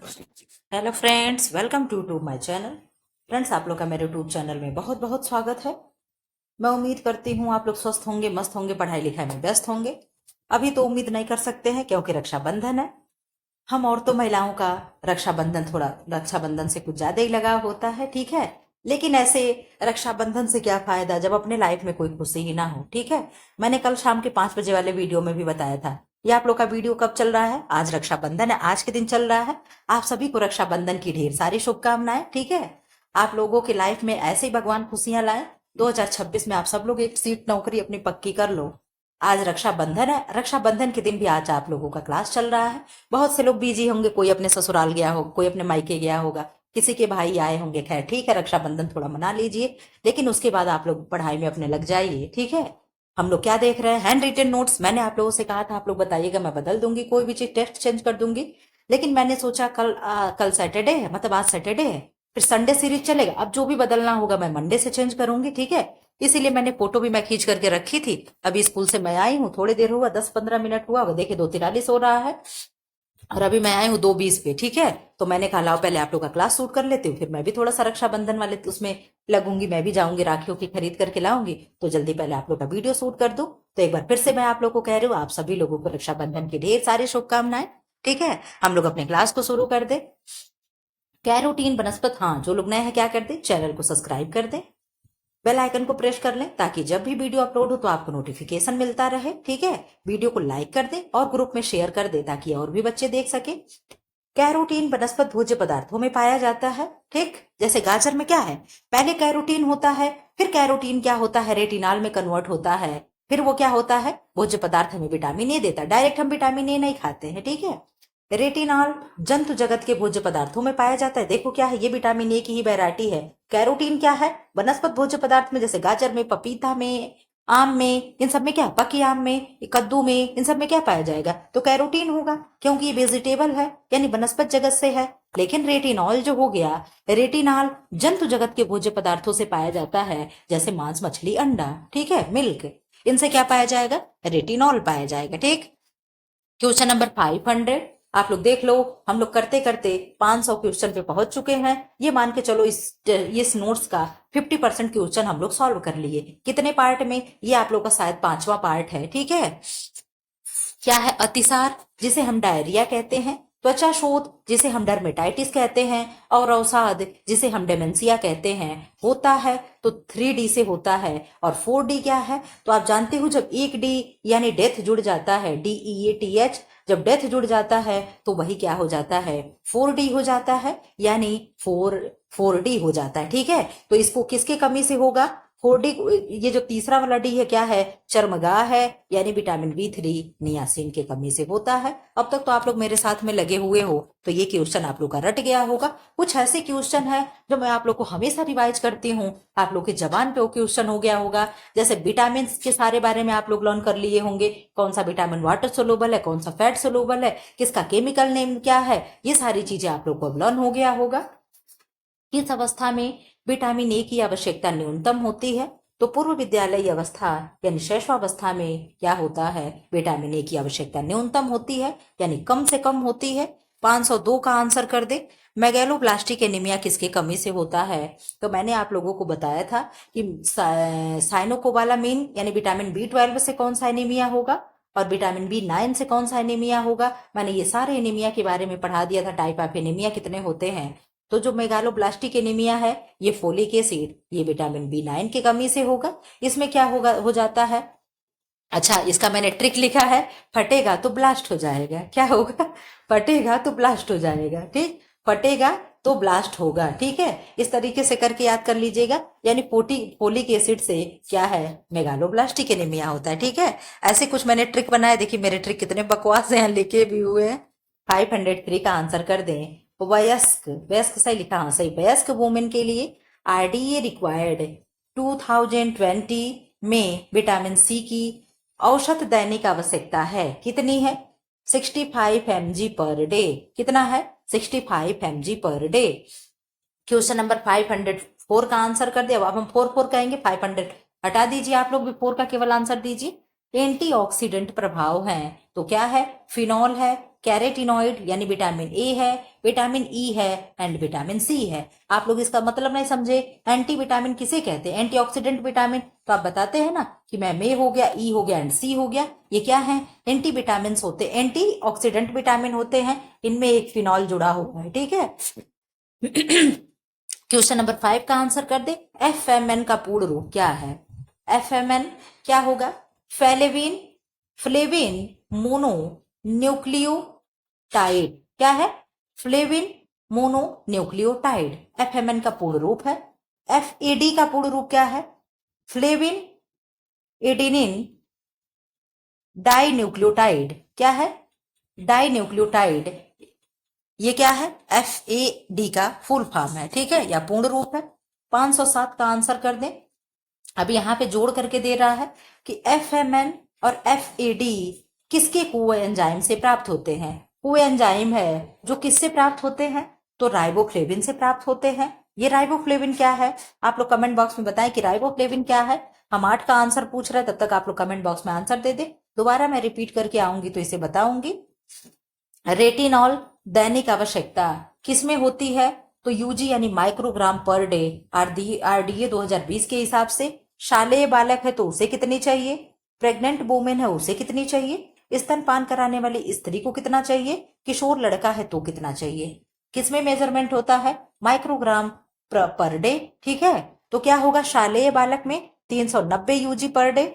Hello friends, welcome to my channel. Friends, आप लोग का मेरे यूट्यूब चैनल में बहुत बहुत स्वागत है। मैं उम्मीद करती हूँ आप लोग स्वस्थ होंगे, मस्त होंगे, पढ़ाई लिखाई में व्यस्त होंगे। अभी तो उम्मीद नहीं कर सकते हैं क्योंकि रक्षाबंधन है। हम औरतों महिलाओं का रक्षाबंधन से कुछ ज्यादा ही लगाव होता है, ठीक है। लेकिन ऐसे रक्षाबंधन से क्या फायदा जब अपने लाइफ में कोई खुशी ही ना हो, ठीक है। मैंने कल शाम के 5 बजे वाले वीडियो में भी बताया था। ये आप लोग का वीडियो कब चल रहा है? आज रक्षाबंधन है, आज के दिन चल रहा है। आप सभी को रक्षाबंधन की ढेर सारी शुभकामनाएं, ठीक है। आप लोगों की लाइफ में ऐसे ही भगवान खुशियां लाए। 2026 में आप सब लोग एक सीट नौकरी अपनी पक्की कर लो। आज रक्षाबंधन है, रक्षाबंधन के दिन भी आज आप लोगों का क्लास चल रहा है। बहुत से लोग बिजी होंगे, कोई अपने ससुराल गया हो, कोई अपने मायके गया होगा, किसी के भाई आए होंगे। खैर ठीक है, रक्षाबंधन थोड़ा मना लीजिए, लेकिन उसके बाद आप लोग पढ़ाई में अपने लग जाइए, ठीक है। हम लोग क्या देख रहे हैं? Hand written notes. मैंने आप लोगों से कहा था आप लोग बताइएगा, मैं बदल दूंगी, कोई भी चीज टेस्ट चेंज कर दूंगी। लेकिन मैंने सोचा कल सैटरडे है, मतलब आज सैटरडे है, फिर संडे सीरीज चलेगा। अब जो भी बदलना होगा मैं मंडे से चेंज करूंगी, ठीक है। इसीलिए मैंने फोटो भी मैं खींच करके रखी थी। अभी स्कूल से मैं आई हूँ, थोड़ी देर हुआ, 10-15 मिनट हुआ, वो देखे 2:43 हो रहा है। और अभी मैं आई हूँ 2:20 पे, ठीक है। तो मैंने कहा लाओ पहले आप लोग का क्लास शूट कर लेती हूँ, फिर मैं भी थोड़ा सा रक्षाबंधन वाले उसमें लगूंगी, मैं भी जाऊंगी, राखियों की खरीद करके लाऊंगी। तो जल्दी पहले आप लोग का वीडियो शूट कर दूं। तो एक बार फिर से मैं आप लोग को कह रही हूँ, आप सभी लोगों को रक्षाबंधन की ढेर सारी शुभकामनाएं, ठीक है। हम लोग अपने क्लास को शुरू कर दे। कैरोटीन वनस्पत, हाँ, जो लोग नए हैं क्या कर दे, चैनल को सब्सक्राइब कर दे, बेल आइकन को प्रेस कर लें, ताकि जब भी वीडियो अपलोड हो तो आपको नोटिफिकेशन मिलता रहे, ठीक है। वीडियो को लाइक कर दें और ग्रुप में शेयर कर दें ताकि और भी बच्चे देख सके। कैरोटीन वनस्पत भोज्य पदार्थों में पाया जाता है, ठीक। जैसे गाजर में क्या है, पहले कैरोटीन होता है, फिर कैरोटीन क्या होता है, रेटिनॉल में कन्वर्ट होता है, फिर वो क्या होता है, भोज्य पदार्थ हमें विटामिन ए देता है। डायरेक्ट हम विटामिन ए नहीं खाते हैं, ठीक है। रेटिनॉल जंतु जगत के भोज्य पदार्थों में पाया जाता है। देखो क्या है, ये विटामिन ए की ही वैरायटी है। कैरोटीन क्या है, वनस्पत भोज्य पदार्थ में, जैसे गाजर में, पपीता में, आम में, इन सब में क्या, पकी आम में, कद्दू में, इन सब में क्या पाया जाएगा, तो कैरोटीन होगा, क्योंकि ये वेजिटेबल है, यानी वनस्पत जगत से है। लेकिन रेटिनॉल जो हो गया, रेटिनॉल जंतु जगत के भोज्य पदार्थों से पाया जाता है, जैसे मांस, मछली, अंडा, ठीक है, मिल्क। इनसे क्या पाया जाएगा, रेटिनॉल पाया जाएगा, ठीक। क्वेश्चन नंबर 500 आप लोग देख लो। हम लोग करते करते 500 क्वेश्चन पे पहुंच चुके हैं। ये मान के चलो इस नोट्स का 50% क्वेश्चन हम लोग सॉल्व कर लिए। कितने पार्ट में? ये आप लोग का शायद 5वां पार्ट है, ठीक है। क्या है अतिसार, जिसे हम डायरिया कहते हैं, त्वचा शोथ, जिसे हम डर्मेटाइटिस कहते हैं, और अवसाद, जिसे हम डेमेंशिया कहते हैं, होता है तो 3D से होता है। और 4D क्या है, तो आप जानते हो जब एक डी यानी डेथ जुड़ जाता है, DEATH, जब डेथ जुड़ जाता है तो वही क्या हो जाता है, 4D हो जाता है, यानी 4D हो जाता है, ठीक है। तो इसको किसके कमी से होगा, 4D। ये जो तीसरा वाला डी है क्या है, चर्मगाह है, यानी विटामिन B3 नियासिन की कमी से होता है। अब तक तो आप लोग मेरे साथ में लगे हुए हो, तो ये क्वेश्चन आप लोग का रट गया होगा। कुछ ऐसे क्वेश्चन है जो मैं आप लोग को हमेशा रिवाइज करती हूँ, आप लोग की जबान पे वो क्वेश्चन हो गया होगा। जैसे विटामिन के सारे बारे में आप लोग लर्न कर लिए होंगे, कौन सा विटामिन वाटर सोलूबल है, कौन सा फैट सोलूबल है, किसका केमिकल नेम क्या है, ये सारी चीजें आप लोग को अब लर्न हो गया होगा। किस अवस्था में विटामिन ए की आवश्यकता न्यूनतम होती है, तो पूर्व विद्यालयी अवस्था यानी शैशवावस्था में क्या होता है, विटामिन ए की आवश्यकता न्यूनतम होती है, यानी कम से कम होती है। 502 का आंसर कर दे। मेगैलोब्लास्टिक एनीमिया किसके कमी से होता है, तो मैंने आप लोगों को बताया था कि साइनोकोबालामिन यानी विटामिन B12 से कौन सा एनीमिया होगा, और विटामिन B9 से कौन सा एनीमिया होगा। मैंने ये सारे एनीमिया के बारे में पढ़ा दिया था, टाइप ऑफ एनीमिया कितने होते हैं। तो जो मेगालोब्लास्टिक एनीमिया है, ये फोलिक एसिड, ये विटामिन B9 की कमी से होगा। इसमें क्या होगा, हो जाता है, अच्छा इसका मैंने ट्रिक लिखा है, फटेगा तो ब्लास्ट हो जाएगा। क्या होगा, फटेगा तो ब्लास्ट हो जाएगा, ठीक। फटेगा तो ब्लास्ट होगा, ठीक है। इस तरीके से करके याद कर लीजिएगा, यानी फोलिक एसिड से क्या है, मेगालोब्लास्टिक एनीमिया होता है, ठीक है। ऐसे कुछ मैंने ट्रिक बनाए, देखिए मेरे ट्रिक कितने बकवास हैं, लिखे भी हुए हैं। 503 का आंसर कर दें। वयस्क, वयस्क सही लिखा, हाँ सही, वयस्क वुमेन के लिए RDA रिक्वायर्ड 2020 में विटामिन सी की औसत दैनिक आवश्यकता है, कितनी है, 65 mg पर डे। कितना है, 65 mg per day. Question number 504 का आंसर कर दिया। अब हम 4 कहेंगे, 500 हटा दीजिए, आप लोग भी 4 का केवल आंसर दीजिए। एंटीऑक्सीडेंट प्रभाव है, तो क्या है, फिनॉल है, कैरेटिनॉइड यानी विटामिन ए है, विटामिन ई है एंड विटामिन सी है। आप लोग इसका मतलब नहीं समझे, एंटी विटामिन किसे कहते हैं, एंटीऑक्सीडेंट विटामिन। तो आप बताते हैं ना कि मैम ए हो गया, ई हो गया एंड सी हो गया, ये क्या है, एंटी विटामिन होते हैं, एंटीऑक्सीडेंट विटामिन होते हैं, इनमें एक फिनॉल जुड़ा हुआ है, ठीक है। क्वेश्चन नंबर 5 का आंसर कर दे। एफएमएन का पूर्ण रूप क्या है? एफएमएन क्या होगा? Flavin flavin mono nucleotide. क्या है? फ्लेविन मोनो न्यूक्लियोटाइड एफएमएन का पूर्ण रूप है। एफएडी का पूर्ण रूप क्या है? Flavin adenine dinucleotide. क्या है? Dinucleotide. ये क्या है? FAD का फुल फॉर्म है, ठीक है, या पूर्ण रूप है। 507 का आंसर कर दें। अब यहाँ पे जोड़ करके दे रहा है कि FMN और FAD किसके कुए एंजाइम से प्राप्त होते हैं? कुए एंजाइम है जो किससे प्राप्त होते हैं? तो राइबोफ्लेविन से प्राप्त होते हैं। ये राइबोफ्लेविन क्या है? आप लोग कमेंट बॉक्स में बताएं कि राइबोफ्लेविन क्या है। हम 8 का आंसर पूछ रहे हैं, तब तक आप लोग कमेंट बॉक्स में आंसर दे दे। दोबारा मैं रिपीट करके आऊंगी तो इसे बताऊंगी। रेटिनॉल दैनिक आवश्यकता किसमें होती है? तो यूजी यानी माइक्रोग्राम पर डे RDA 2020 के हिसाब से। शालेय बालक है तो उसे कितनी चाहिए? प्रेग्नेंट वुमेन है उसे कितनी चाहिए? स्तनपान कराने वाली स्त्री को कितना चाहिए? किशोर लड़का है तो कितना चाहिए? किसमें मेजरमेंट होता है? माइक्रोग्राम पर डे, ठीक है। तो क्या होगा? शालेय बालक में 390 यूजी पर डे,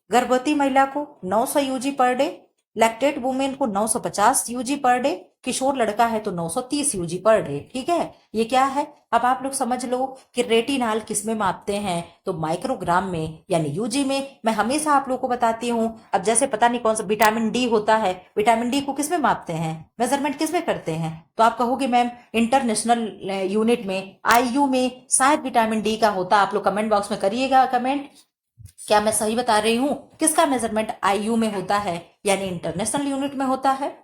गर्भवती महिला को 900 UG per day, lactate women को 950 यूजी पर डे, किशोर लड़का है तो 930 यूजी पर डे, ठीक है। ये क्या है? अब आप लोग समझ लो कि रेटिनॉल किसमें मापते हैं? तो माइक्रोग्राम में यानी यूजी में। मैं हमेशा आप लोग को बताती हूँ, अब जैसे पता नहीं कौन सा विटामिन डी होता है, विटामिन डी को किसमें मापते हैं, मेजरमेंट किसमें करते हैं? तो आप कहोगे मैम इंटरनेशनल यूनिट में, IU में शायद विटामिन डी का होता। आप लोग कमेंट बॉक्स में करिएगा कमेंट, क्या मैं सही बता रही हूं? किसका मेजरमेंट IU में होता है यानी इंटरनेशनल यूनिट में होता है।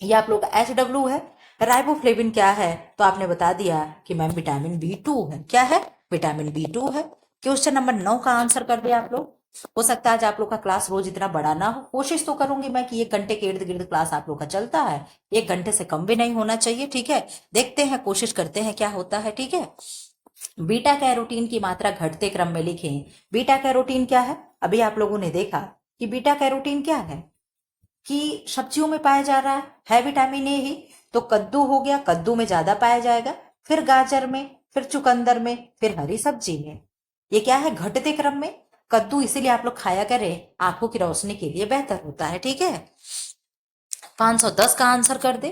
ये आप लोग का HW है। राइबोफ्लेविन क्या है? तो आपने बता दिया कि मैम विटामिन B2 है। क्या है? विटामिन B2 है। क्वेश्चन नंबर 9 का आंसर कर दिया आप लोग। हो सकता है आज आप लोग का क्लास रोज इतना बड़ा ना हो, कोशिश तो करूंगी मैं कि 1 घंटे के इर्द गिर्द क्लास आप लोग का चलता है, 1 घंटे से कम भी नहीं होना चाहिए, ठीक है। देखते हैं, कोशिश करते हैं क्या होता है, ठीक है। बीटा कैरोटीन की मात्रा घटते क्रम में लिखें। बीटा कैरोटीन क्या है? अभी आप लोगों ने देखा कि बीटा कैरोटीन क्या है, कि सब्जियों में पाया जा रहा है विटामिन ए ही। तो कद्दू हो गया, कद्दू में ज्यादा पाया जाएगा, फिर गाजर में, फिर चुकंदर में, फिर हरी सब्जी में। ये क्या है? घटते क्रम में। कद्दू इसीलिए आप लोग खाया करें, आंखों की रोशनी के लिए बेहतर होता है, ठीक है। 510 का आंसर कर दे।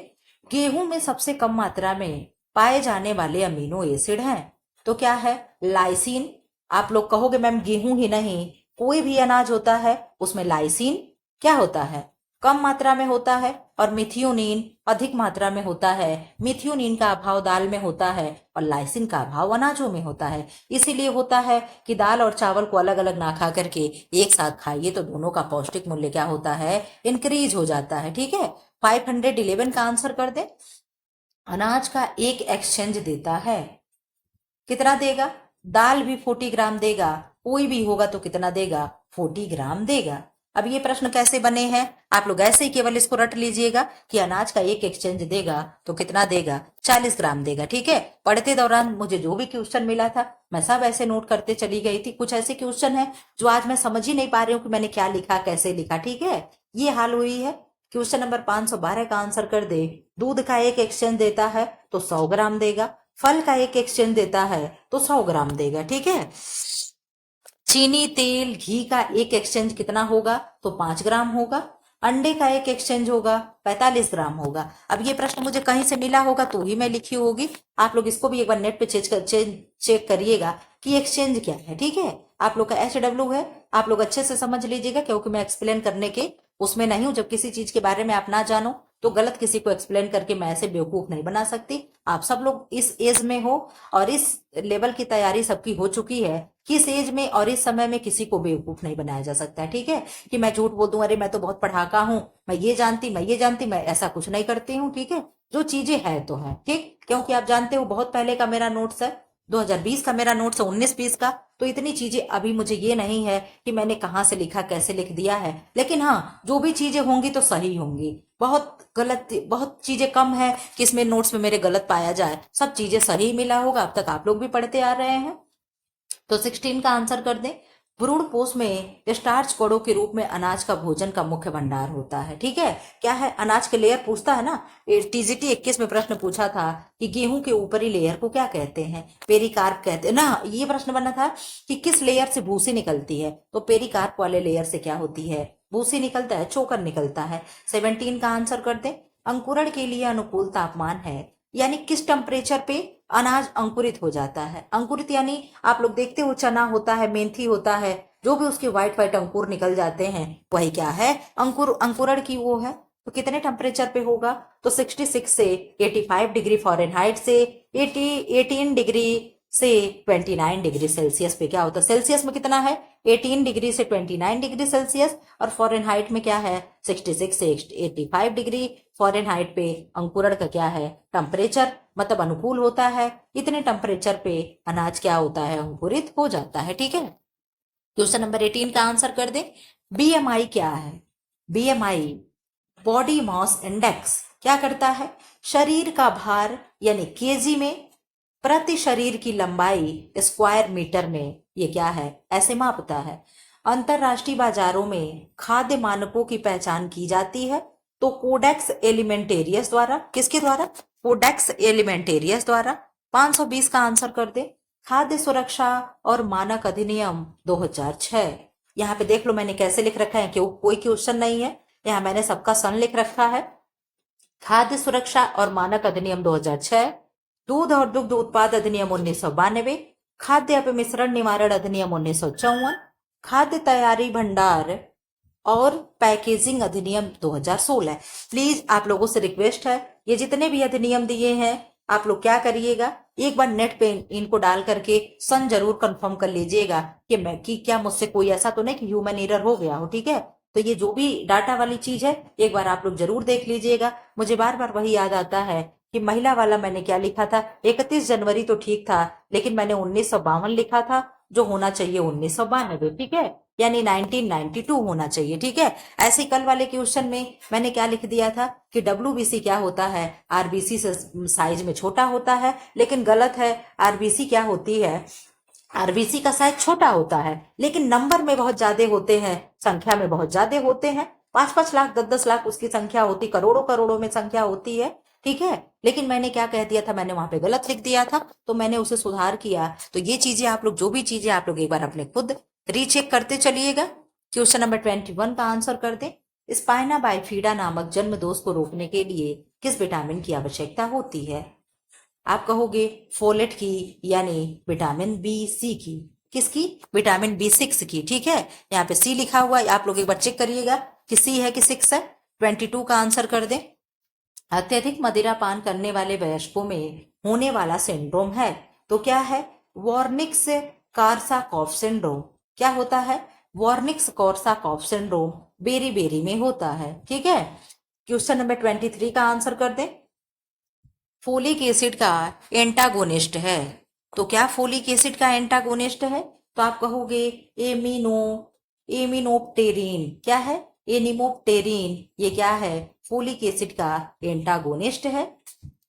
गेहूं में सबसे कम मात्रा में पाए जाने वाले अमीनो एसिड हैं। तो क्या है? लाइसिन। आप लोग कहोगे मैम गेहूं ही नहीं, कोई भी अनाज होता है उसमें लाइसिन क्या होता है? कम मात्रा में होता है, और मिथियोनिन अधिक मात्रा में होता है। मिथियोनिन का अभाव दाल में होता है और लाइसिन का अभाव अनाजों में होता है। इसीलिए होता है कि दाल और चावल को अलग अलग ना खा करके एक साथ खाइए तो दोनों का पौष्टिक मूल्य क्या होता है? इंक्रीज हो जाता है, ठीक है। 511 का आंसर कर दे। अनाज का एक एक्सचेंज देता है, कितना देगा? दाल भी 40 ग्राम देगा, कोई भी होगा तो कितना देगा? 40 ग्राम देगा। अब ये प्रश्न कैसे बने हैं? आप लोग ऐसे ही केवल इसको रट लीजिएगा कि अनाज का एक एक्सचेंज देगा तो कितना देगा? 40 ग्राम देगा, ठीक है। पढ़ते दौरान मुझे जो भी क्वेश्चन मिला था मैं सब ऐसे नोट करते चली गई थी। कुछ ऐसे क्वेश्चन है जो आज मैं समझ ही नहीं पा रही हूँ कि मैंने क्या लिखा, कैसे लिखा, ठीक है। ये हाल हुई है। क्वेश्चन नंबर 512 का आंसर कर दे। दूध का एक एक्सचेंज देता है तो 100 ग्राम देगा, फल का एक एक्सचेंज देता है तो 100 ग्राम देगा, ठीक है। चीनी, तेल, घी का एक एक्सचेंज कितना होगा? तो 5 ग्राम होगा। अंडे का एक एक्सचेंज होगा 45 ग्राम होगा। अब ये प्रश्न मुझे कहीं से मिला होगा तो ही मैं लिखी होगी। आप लोग इसको भी एक बार नेट पे चेक करिएगा कि एक्सचेंज क्या है, ठीक है। आप लोग का HW है, आप लोग अच्छे से समझ लीजिएगा, क्योंकि मैं एक्सप्लेन करने के उसमें नहीं हूं। जब किसी चीज के बारे में आप ना जानो तो गलत किसी को एक्सप्लेन करके मैं ऐसे बेवकूफ नहीं बना सकती। आप सब लोग इस एज में हो और इस लेवल की तैयारी सबकी हो चुकी है। किस एज में और इस समय में किसी को बेवकूफ नहीं बनाया जा सकता है, ठीक है। कि मैं झूठ बोल दूं, अरे मैं तो बहुत पढ़ाका हूं, मैं ये जानती, मैं ऐसा कुछ नहीं करती हूँ, ठीक है। जो चीजें है तो है, ठीक। क्योंकि आप जानते हो बहुत पहले का मेरा नोट्स है, 2020 का मेरा नोट्स है, 19-20 का। तो इतनी चीजें अभी मुझे ये नहीं है कि मैंने कहाँ से लिखा, कैसे लिख दिया है, लेकिन हाँ जो भी चीजें होंगी तो सही होंगी। बहुत चीजें कम है कि इसमें नोट्स में मेरे गलत पाया जाए, सब चीजें सही मिला होगा। अब तक आप लोग भी पढ़ते आ रहे हैं। तो 16 का आंसर कर दें। भ्रूण पोष में स्टार्च कणों के रूप में अनाज का भोजन का मुख्य भंडार होता है। ठीक है, क्या है, अनाज के लेयर पूछता है ना। टीजीटी 21 में प्रश्न पूछा था कि गेहूं के ऊपरी लेयर को क्या कहते हैं, पेरिकार्प कहते हैं ना। ये प्रश्न बना था कि किस लेयर से भूसी निकलती है, तो पेरिकार्प वाले लेयर से क्या होती है, भूसी निकलता है, चोकर निकलता है। 17 का आंसर कर दें। अंकुरण के लिए अनुकूल तापमान है, यानी किस टेम्परेचर पे अनाज अंकुरित हो जाता है। अंकुरित यानी आप लोग देखते हो चना होता है, मेथी होता है, जो भी उसके व्हाइट व्हाइट अंकुर निकल जाते हैं वही क्या है, अंकुरण की वो है। तो कितने टेम्परेचर पे होगा, तो 66 से 85 डिग्री फ़ारेनहाइट से 18 डिग्री से 29 डिग्री सेल्सियस पे क्या होता है। सेल्सियस में कितना है, 18 डिग्री से 29 डिग्री सेल्सियस, और फ़ारेनहाइट में क्या है, 66 से 85 डिग्री फ़ारेनहाइट पे अंकुरण का क्या है, टेम्परेचर, मतलब अनुकूल होता है। इतने टेम्परेचर पे अनाज क्या होता है, अंकुरित हो जाता है। ठीक है, क्वेश्चन नंबर 18 का आंसर कर दें। बीएमआई क्या है, बीएमआई बॉडी मास इंडेक्स क्या करता है, शरीर का भार यानी केजी में प्रति शरीर की लंबाई स्क्वायर मीटर में ये क्या है, ऐसे मापता है। अंतरराष्ट्रीय बाजारों में खाद्य मानकों की पहचान की जाती है, तो कोडेक्स एलिमेंटेरियस द्वारा, किसके द्वारा, कोडेक्स एलिमेंटेरियस द्वारा। 520 का आंसर कर दे। खाद्य सुरक्षा और मानक अधिनियम 2006। यहाँ पे देख लो मैंने कैसे लिख रखा है, क्यों कोई क्वेश्चन नहीं है, यहाँ मैंने सबका सन लिख रखा है। खाद्य सुरक्षा और मानक अधिनियम 2006, दूध और दुग्ध उत्पाद अधिनियम 1992, खाद्य अपमिश्रण निवारण अधिनियम 1954, खाद्य तैयारी भंडार और पैकेजिंग अधिनियम 2016। प्लीज आप लोगों से रिक्वेस्ट है, ये जितने भी अधिनियम दिए हैं आप लोग क्या करिएगा, एक बार नेट पे इनको डाल करके सन जरूर कंफर्म कर लीजिएगा कि क्या मुझसे कोई ऐसा तो नहीं कि ह्यूमन एरर हो गया हो। ठीक है, तो ये जो भी डाटा वाली चीज है एक बार आप लोग जरूर देख लीजिएगा। मुझे बार बार वही याद आता है कि महिला वाला मैंने क्या लिखा था, 31 जनवरी तो ठीक था, लेकिन मैंने 1952 लिखा था, जो होना चाहिए 1992। ठीक है, यानी 1992 होना चाहिए। ठीक है, ऐसे कल वाले क्वेश्चन में मैंने क्या लिख दिया था कि डब्ल्यूबीसी क्या होता है, आरबीसी से साइज में छोटा होता है, लेकिन गलत है। आरबीसी क्या होती है, आरबीसी का साइज छोटा होता है लेकिन नंबर में बहुत ज्यादा होते हैं, संख्या में बहुत ज्यादा होते हैं। 5-5 लाख 10-10 लाख उसकी संख्या होती, करोड़ों करोड़ों में संख्या होती है। ठीक है, लेकिन मैंने क्या कह दिया था, मैंने वहां पे गलत लिख दिया था, तो मैंने उसे सुधार किया। तो ये चीजें आप लोग, जो भी चीजें आप लोग एक बार अपने खुद रीचेक करते चलिएगा। क्वेश्चन नंबर 21 का आंसर कर दें। स्पाइना बाइफिडा नामक जन्म दोष को रोकने के लिए किस विटामिन की आवश्यकता होती है। आप कहोगे फोलेट की, यानी विटामिन बी सी की, किसकी, विटामिन B6 की। ठीक है, यहाँ पे सी लिखा हुआ है, आप लोग एक बार चेक करिएगा कि सी है कि 6 है। 22 का आंसर कर दें। अत्यधिक मदिरा पान करने वाले वयस्कों में होने वाला सिंड्रोम है, तो क्या है, वॉर्निक्स कॉर्साकॉफ सिंड्रोम। क्या होता है, वॉर्निक्स कॉर्साकॉफ सिंड्रोम बेरी बेरी में होता है। ठीक है, क्वेश्चन नंबर 23 का आंसर कर दें। फोलिक एसिड का एंटागोनिस्ट है, तो क्या फोलिक एसिड का एंटागोनिस्ट है, तो आप कहोगे एमिनोप्टेरिन। क्या है, एनिमोप्टेरिन, ये क्या है, फोलिक एसिड का एंटागोनिस्ट है।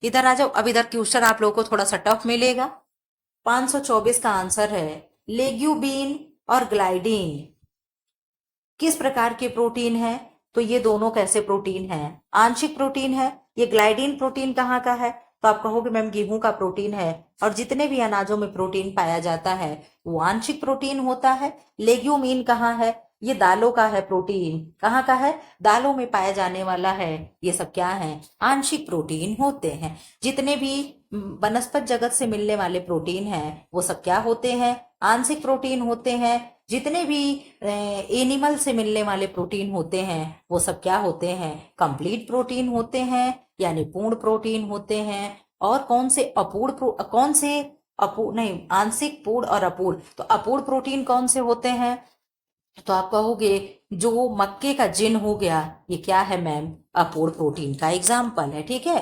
इधर आ जाओ, अब इधर क्वेश्चन आप लोगों को थोड़ा सा टफ मिलेगा। 524 का आंसर है। लेग्यूबिन और ग्लाइडिन किस प्रकार के प्रोटीन है, तो ये दोनों कैसे प्रोटीन है, आंशिक प्रोटीन है। ये ग्लाइडिन प्रोटीन कहाँ का है, तो आप कहोगे मैम गेहूं का प्रोटीन है, और जितने भी अनाजों में प्रोटीन पाया जाता है वो आंशिक प्रोटीन होता है। लेग्यूमिन कहाँ है, ये दालों का है प्रोटीन, कहाँ का है, दालों में पाया जाने वाला है। ये सब क्या है, आंशिक प्रोटीन होते हैं। जितने भी वनस्पत जगत से मिलने वाले प्रोटीन हैं वो सब क्या होते हैं, आंशिक प्रोटीन होते हैं। जितने भी एनिमल से मिलने वाले प्रोटीन होते हैं वो सब क्या होते हैं, कंप्लीट प्रोटीन होते हैं, यानी पूर्ण प्रोटीन होते हैं। और कौन से कौन से अपूर्ण नहीं, आंशिक, पूर्ण और अपूर्ण। तो अपूर्ण प्रोटीन कौन से होते हैं, तो आप कहोगे जो मक्के का जिन हो गया, ये क्या है मैम, अपूर्ण प्रोटीन का एग्जाम्पल है। ठीक है,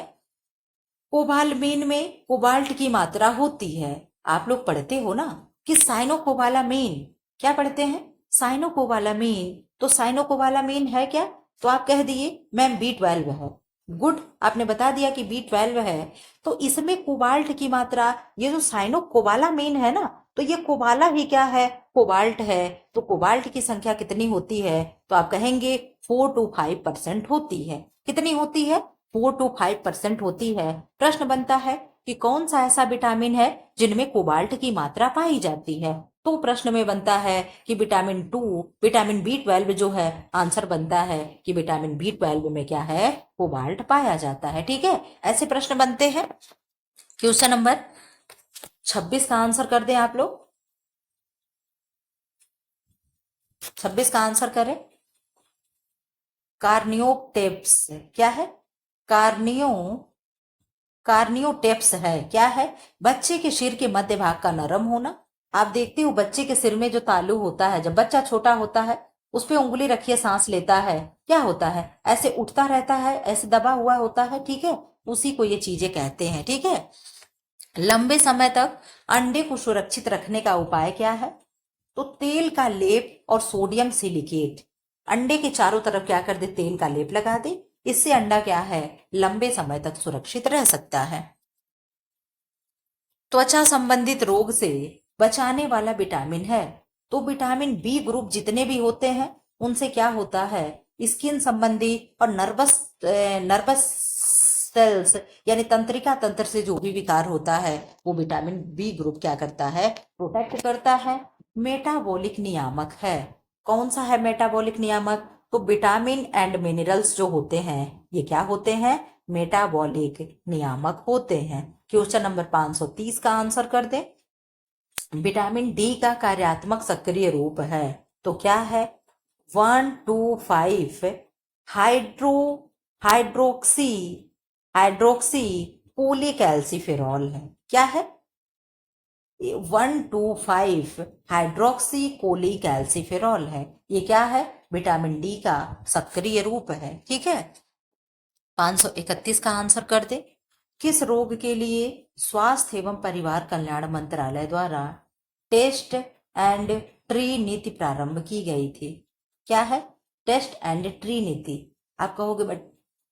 कोबाल्मिन में कोबाल्ट की मात्रा होती है, आप लोग पढ़ते हो ना कि साइनोकोबालामीन, क्या पढ़ते हैं? साइनोकोबालामीन। तो साइनोकोबालामीन है क्या? तो आप कह दिए मैम B12 है। गुड, आपने बता दिया कि B12 है। तो इसमें कोबाल्ट की मात्रा, ये जो साइनोकोबालामीन है ना, तो ये कोबाला ही क्या है? कोबाल्ट है। तो कोबाल्ट की संख्या कितनी होती है? तो आप कहेंगे 4 to 5% होती है। कितनी होती है? 4 to 5% होती है। प्रश्न बनता है कि कौन सा ऐसा विटामिन है जिनमें कोबाल्ट की मात्रा पाई जाती है? तो प्रश्न में बनता है कि विटामिन B12 जो है, आंसर बनता है कि विटामिन B12 में क्या है? कोबाल्ट पाया जाता है। ठीक है, ऐसे प्रश्न बनते हैं। क्वेश्चन नंबर 26 का आंसर कर दें आप लोग। 26 का आंसर करें। कार्नियोटेप्स क्या है? कार्नियो कार्नियोटेप्स है, क्या है? बच्चे के सिर के मध्य भाग का नरम होना। आप देखते हो बच्चे के सिर में जो तालू होता है, जब बच्चा छोटा होता है उस पे उंगली रखिए, सांस लेता है, क्या होता है? ऐसे उठता रहता है, ऐसे दबा हुआ होता है। ठीक है, उसी को ये चीजें कहते हैं। ठीक है, लंबे समय तक अंडे को सुरक्षित रखने का उपाय क्या है? तो तेल का लेप और सोडियम सिलिकेट। अंडे के चारों तरफ क्या कर दे? तेल का लेप लगा दे। इससे अंडा क्या है? लंबे समय तक सुरक्षित रह सकता है। त्वचा संबंधित रोग से बचाने वाला विटामिन है। तो विटामिन बी ग्रुप जितने भी होते हैं उनसे क्या होता है? स्किन संबंधी और नर्वस सेल्स यानी तंत्रिका तंत्र से जो भी विकार होता है वो विटामिन बी ग्रुप क्या करता है? प्रोटेक्ट करता है। मेटाबॉलिक नियामक है। कौन सा है मेटाबॉलिक नियामक? तो विटामिन एंड मिनरल्स जो होते हैं ये क्या होते हैं? मेटाबॉलिक नियामक होते हैं। क्वेश्चन नंबर 530 का आंसर कर दें। विटामिन डी का कार्यात्मक सक्रिय रूप है, तो क्या है? 1,2,5 हाइड्रो हाइड्रोक्सी हाइड्रोक्सी कोलिकैल्सिफेरॉल है। क्या है? 1,2,5 हाइड्रोक्सी कोलिकैल्सिफेरॉल है। ये क्या है? विटामिन डी का सक्रिय रूप है। ठीक है, 531 का आंसर कर दे। किस रोग के लिए स्वास्थ्य एवं परिवार कल्याण मंत्रालय द्वारा टेस्ट एंड ट्री नीति प्रारंभ की गई थी? क्या है? टेस्ट एंड ट्री नीति। आप कहोगे बट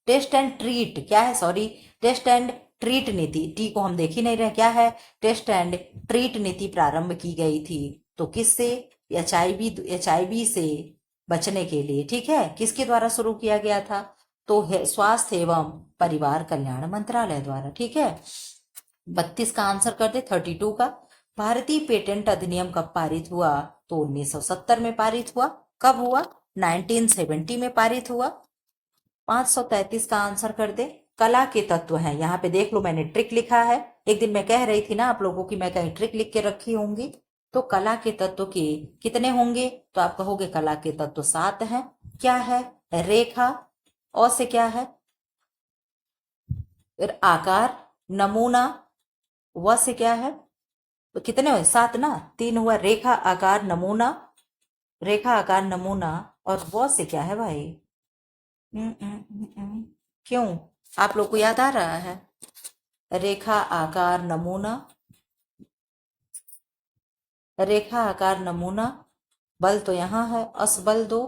टेस्ट एंड ट्रीट क्या है? सॉरी, टेस्ट एंड ट्रीट नीति, टी को हम देख ही नहीं रहे। क्या है? टेस्ट एंड ट्रीट नीति प्रारंभ की गई थी। तो किससे? एचआईवी से बचने के लिए। ठीक है, किसके द्वारा शुरू किया गया था? तो है स्वास्थ्य एवं परिवार कल्याण मंत्रालय द्वारा। ठीक है, 32 का आंसर कर दे। 32 का भारतीय पेटेंट अधिनियम कब पारित हुआ? तो 1970 में पारित हुआ। कब हुआ? 1970 में पारित हुआ। 533 का आंसर कर दे। कला के तत्व हैं, यहाँ पे देख लो मैंने ट्रिक लिखा है। एक दिन मैं कह रही थी ना आप लोगों की मैं कहीं ट्रिक लिख के रखी होंगी। तो कला के तत्व के कितने होंगे? तो आप कहोगे कला के तत्व 7 हैं। क्या है? रेखा, और से क्या है? फिर आकार, नमूना, व से क्या है? तो कितने हुए? 7 ना। 3 हुआ रेखा, आकार, नमूना। रेखा, आकार, नमूना, और व से क्या है भाई? क्यों? आप लोग को याद आ रहा है? रेखा, आकार, नमूना, रेखा, आकार, नमूना। बल तो यहाँ है, असबल 2।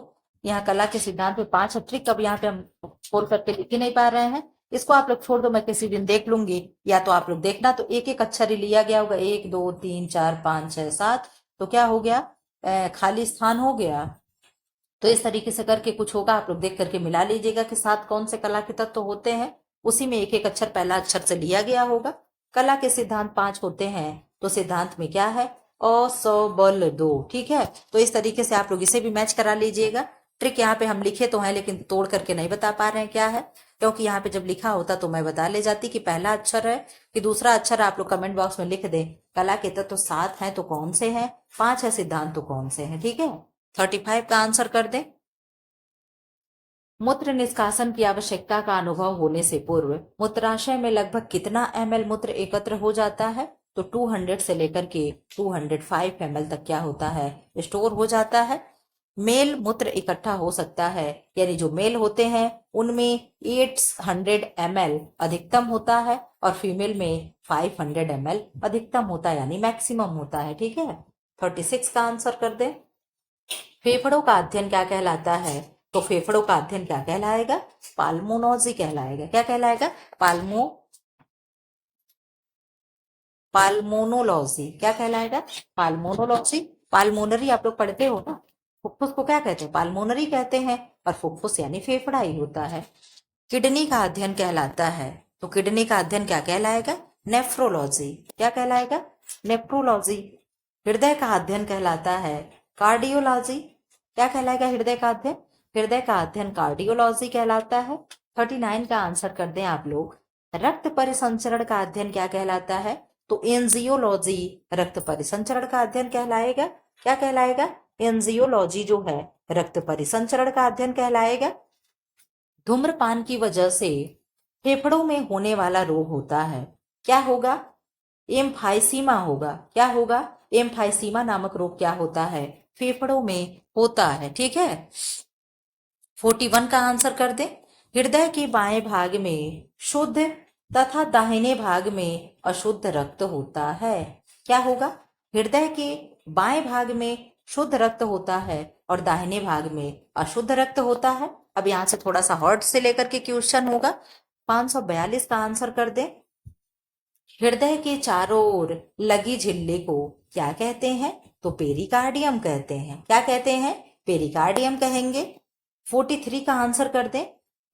यहाँ कला के सिद्धांत में 5 ट्रिक अब यहाँ पे हम खोल करके लिख ही नहीं पा रहे हैं। इसको आप लोग छोड़ दो, मैं किसी दिन देख लूंगी, या तो आप लोग देखना। तो एक एक अक्षर ही लिया गया होगा, 1 2 3 4 5 6 7। तो क्या हो गया? खाली स्थान हो गया। तो इस तरीके से करके कुछ होगा, आप लोग देख करके मिला लीजिएगा कि 7 कौन से कला के तत्व होते हैं। उसी में एक एक अक्षर पहला अक्षर से लिया गया होगा। कला के सिद्धांत 5 होते हैं, तो सिद्धांत में क्या है? असबल 2। ठीक है, तो इस तरीके से आप लोग इसे भी मैच करा लीजिएगा। ट्रिक यहाँ पे हम लिखे तो हैं लेकिन तोड़ करके नहीं बता पा रहे हैं क्या है, क्योंकि यहाँ पे जब लिखा होता तो मैं बता ले जाती कि पहला अक्षर है कि दूसरा अक्षर। आप लोग कमेंट बॉक्स में लिख दें कला के तत्व 7 हैं तो कौन से हैं, 5 है सिद्धांत तो कौन से हैं। ठीक है, 35 का आंसर कर दें। मूत्र निष्कासन की आवश्यकता का अनुभव होने से पूर्व मूत्राशय में लगभग कितना ml मूत्र एकत्र हो जाता है? तो 200 से लेकर के 205 ml तक क्या होता है? स्टोर हो जाता है। मेल मूत्र इकट्ठा हो सकता है, यानी जो मेल होते हैं उनमें 800 ml अधिकतम होता है और फीमेल में 500 ml अधिकतम होता है, यानी मैक्सिमम होता है। ठीक है, 36 का आंसर कर दे। फेफड़ों का अध्ययन क्या कहलाता है? तो फेफड़ों का अध्ययन क्या कहलाएगा? पाल्मोनोलॉजी कहलाएगा। क्या कहलाएगा? पाल्मोनोलॉजी। क्या कहलाएगा? पाल्मोनोलॉजी। पाल्मोनरी आप लोग पढ़ते हो ना, फुफ्फुस को क्या कहते हैं? पाल्मोनरी कहते हैं, और फुफ्फुस यानी फेफड़ा ही होता है। किडनी का अध्ययन कहलाता है, तो किडनी का अध्ययन क्या कहलाएगा? नेफ्रोलॉजी। क्या कहलाएगा? नेफ्रोलॉजी। हृदय का अध्ययन कहलाता है कार्डियोलॉजी। क्या कहलाएगा हृदय का अध्ययन? हृदय का अध्ययन कार्डियोलॉजी कहलाता है। 39 का आंसर कर दें आप लोग। रक्त परिसंचरण का अध्ययन क्या कहलाता है? तो एंजियोलॉजी रक्त परिसंचरण का अध्ययन कहलाएगा। क्या कहलाएगा? एंजियोलॉजी जो है रक्त परिसंचरण का अध्ययन कहलाएगा। धूम्रपान की वजह से फेफड़ों में होने वाला रोग होता है, क्या होगा? एम्फाइसीमा होगा। क्या होगा? एम्फाइसीमा नामक रोग क्या होता है? फेफड़ों में होता है। ठीक है, 41 का आंसर कर दे। हृदय के बाएं भाग में शुद्ध तथा दाहिने भाग में अशुद्ध रक्त होता है। क्या होगा? हृदय के बाएं भाग में शुद्ध रक्त होता है और दाहिने भाग में अशुद्ध रक्त होता है। अब यहां से थोड़ा सा हार्ट से लेकर के क्वेश्चन होगा। 542 का आंसर कर दे। हृदय के चारों ओर लगी झिल्ली को क्या कहते हैं? तो पेरिकार्डियम कहते हैं। क्या कहते हैं? पेरिकार्डियम कहेंगे। 43 का आंसर कर दें।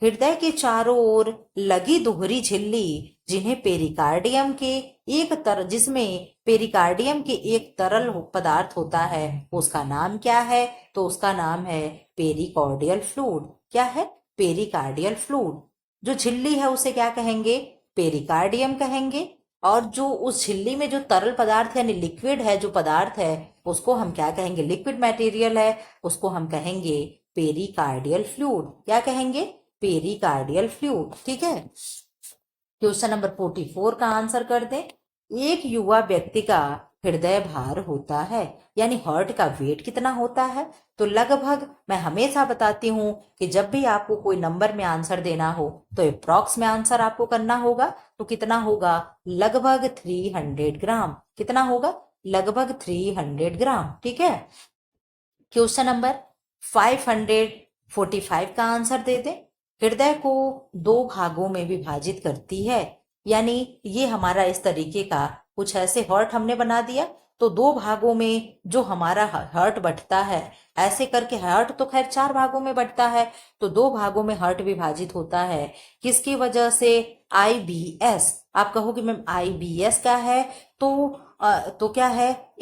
हृदय के चारों ओर लगी दोहरी झिल्ली जिन्हें पेरिकार्डियम के जिसमें पेरिकार्डियम के एक तरल पदार्थ होता है, उसका नाम क्या है? तो उसका नाम है पेरिकार्डियल फ्लूइड। क्या है? Pericardial fluid. जो झिल्ली है उसे क्या कहेंगे? पेरिकार्डियम कहेंगे। और जो उस झिल्ली में जो तरल पदार्थ यानी लिक्विड है, जो पदार्थ है, उसको हम क्या कहेंगे? लिक्विड मटेरियल है, उसको हम कहेंगे पेरिकार्डियल फ्लूइड। क्या कहेंगे? Pericardial fluid. ठीक है, क्वेश्चन नंबर 44 का आंसर कर दे। एक युवा व्यक्ति का हृदय भार होता है, यानी हार्ट का वेट कितना होता है? तो लगभग मैं हमेशा बताती हूं कि जब भी आपको कोई नंबर में आंसर देना हो तो अप्रॉक्स में आंसर आपको करना होगा। तो कितना होगा? लगभग 300 ग्राम। कितना होगा? लगभग 300 ग्राम। ठीक है, क्वेश्चन नंबर 545 का आंसर दे दे। हृदय को दो भागों में विभाजित करती है, यानी ये हमारा इस तरीके का कुछ ऐसे हार्ट हमने बना दिया, तो दो भागों में जो हमारा हार्ट बंटता है, ऐसे करके हार्ट तो खैर 4 भागों में बंटता है, तो 2 भागों में हार्ट विभाजित होता है। किसकी वजह से? आईबीएस। आप कहोगे मैम आईबीएस क्या है? तो क्या है?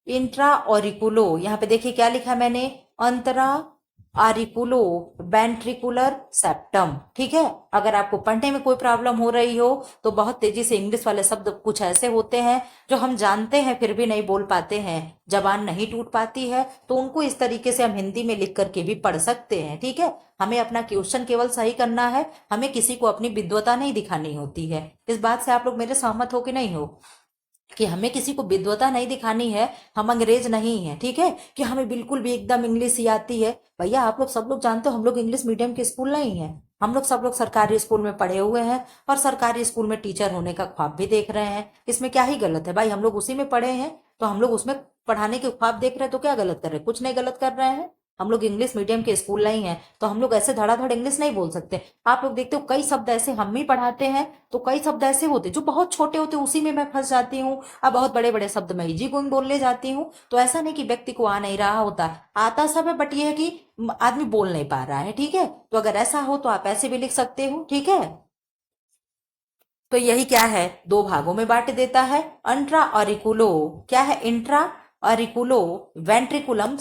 Intra auriculo. यहाँ पे देखिए क्या लिखा मैंने? अंतरा आरिकुलो वेंट्रिकुलर सेप्टम। ठीक है, अगर आपको पढ़ने में कोई प्रॉब्लम हो रही हो तो बहुत तेजी से इंग्लिश वाले शब्द कुछ ऐसे होते हैं जो हम जानते हैं फिर भी नहीं बोल पाते हैं, जबान नहीं टूट पाती है, तो उनको इस तरीके से हम हिंदी में लिख करके भी पढ़ सकते हैं। ठीक है, हमें अपना क्वेश्चन केवल सही करना है, हमें किसी को अपनी विद्वता नहीं दिखानी होती है। इस बात से आप लोग मेरे सहमत हो कि नहीं हो कि हमें किसी को विद्वता नहीं दिखानी है, हम अंग्रेज नहीं है। ठीक है, कि हमें बिल्कुल भी एकदम इंग्लिश ही आती है। भैया आप लोग सब लोग जानते हो हम लोग इंग्लिश मीडियम के स्कूल नहीं है, हम लोग सब लोग सरकारी स्कूल में पढ़े हुए हैं और सरकारी स्कूल में टीचर होने का ख्वाब भी देख रहे हैं। इसमें क्या ही गलत है भाई? हम लोग उसी में पढ़े हैं तो हम लोग उसमें पढ़ाने के ख्वाब देख रहे हैं, तो क्या गलत कर रहे हैं? कुछ नहीं गलत कर रहे हैं। हम लोग इंग्लिश मीडियम के स्कूल नहीं है तो हम लोग ऐसे धड़ाधड़ इंग्लिश नहीं बोल सकते। आप लोग देखते हो कई शब्द ऐसे हम ही पढ़ाते हैं तो कई शब्द ऐसे होते जो बहुत छोटे होते, उसी में मैं फंस जाती हूँ। अब बहुत बड़े बड़े शब्द मैं इजी गोइंग बोलने जाती हूँ। तो ऐसा नहीं कि व्यक्ति को आ नहीं रहा होता, आता सब है, बट ये है कि आदमी बोल नहीं पा रहा है। ठीक है, तो अगर ऐसा हो तो आप ऐसे भी लिख सकते हो। ठीक है, तो यही क्या है? 2 भागों में बांट देता है। इंट्रा ऑरिकुलो क्या है? Intra auriculo ventriculum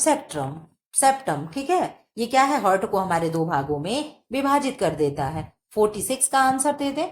septum. ठीक है, ये क्या है? हार्ट को हमारे 2 भागों में विभाजित कर देता है। 46 का आंसर दे दे।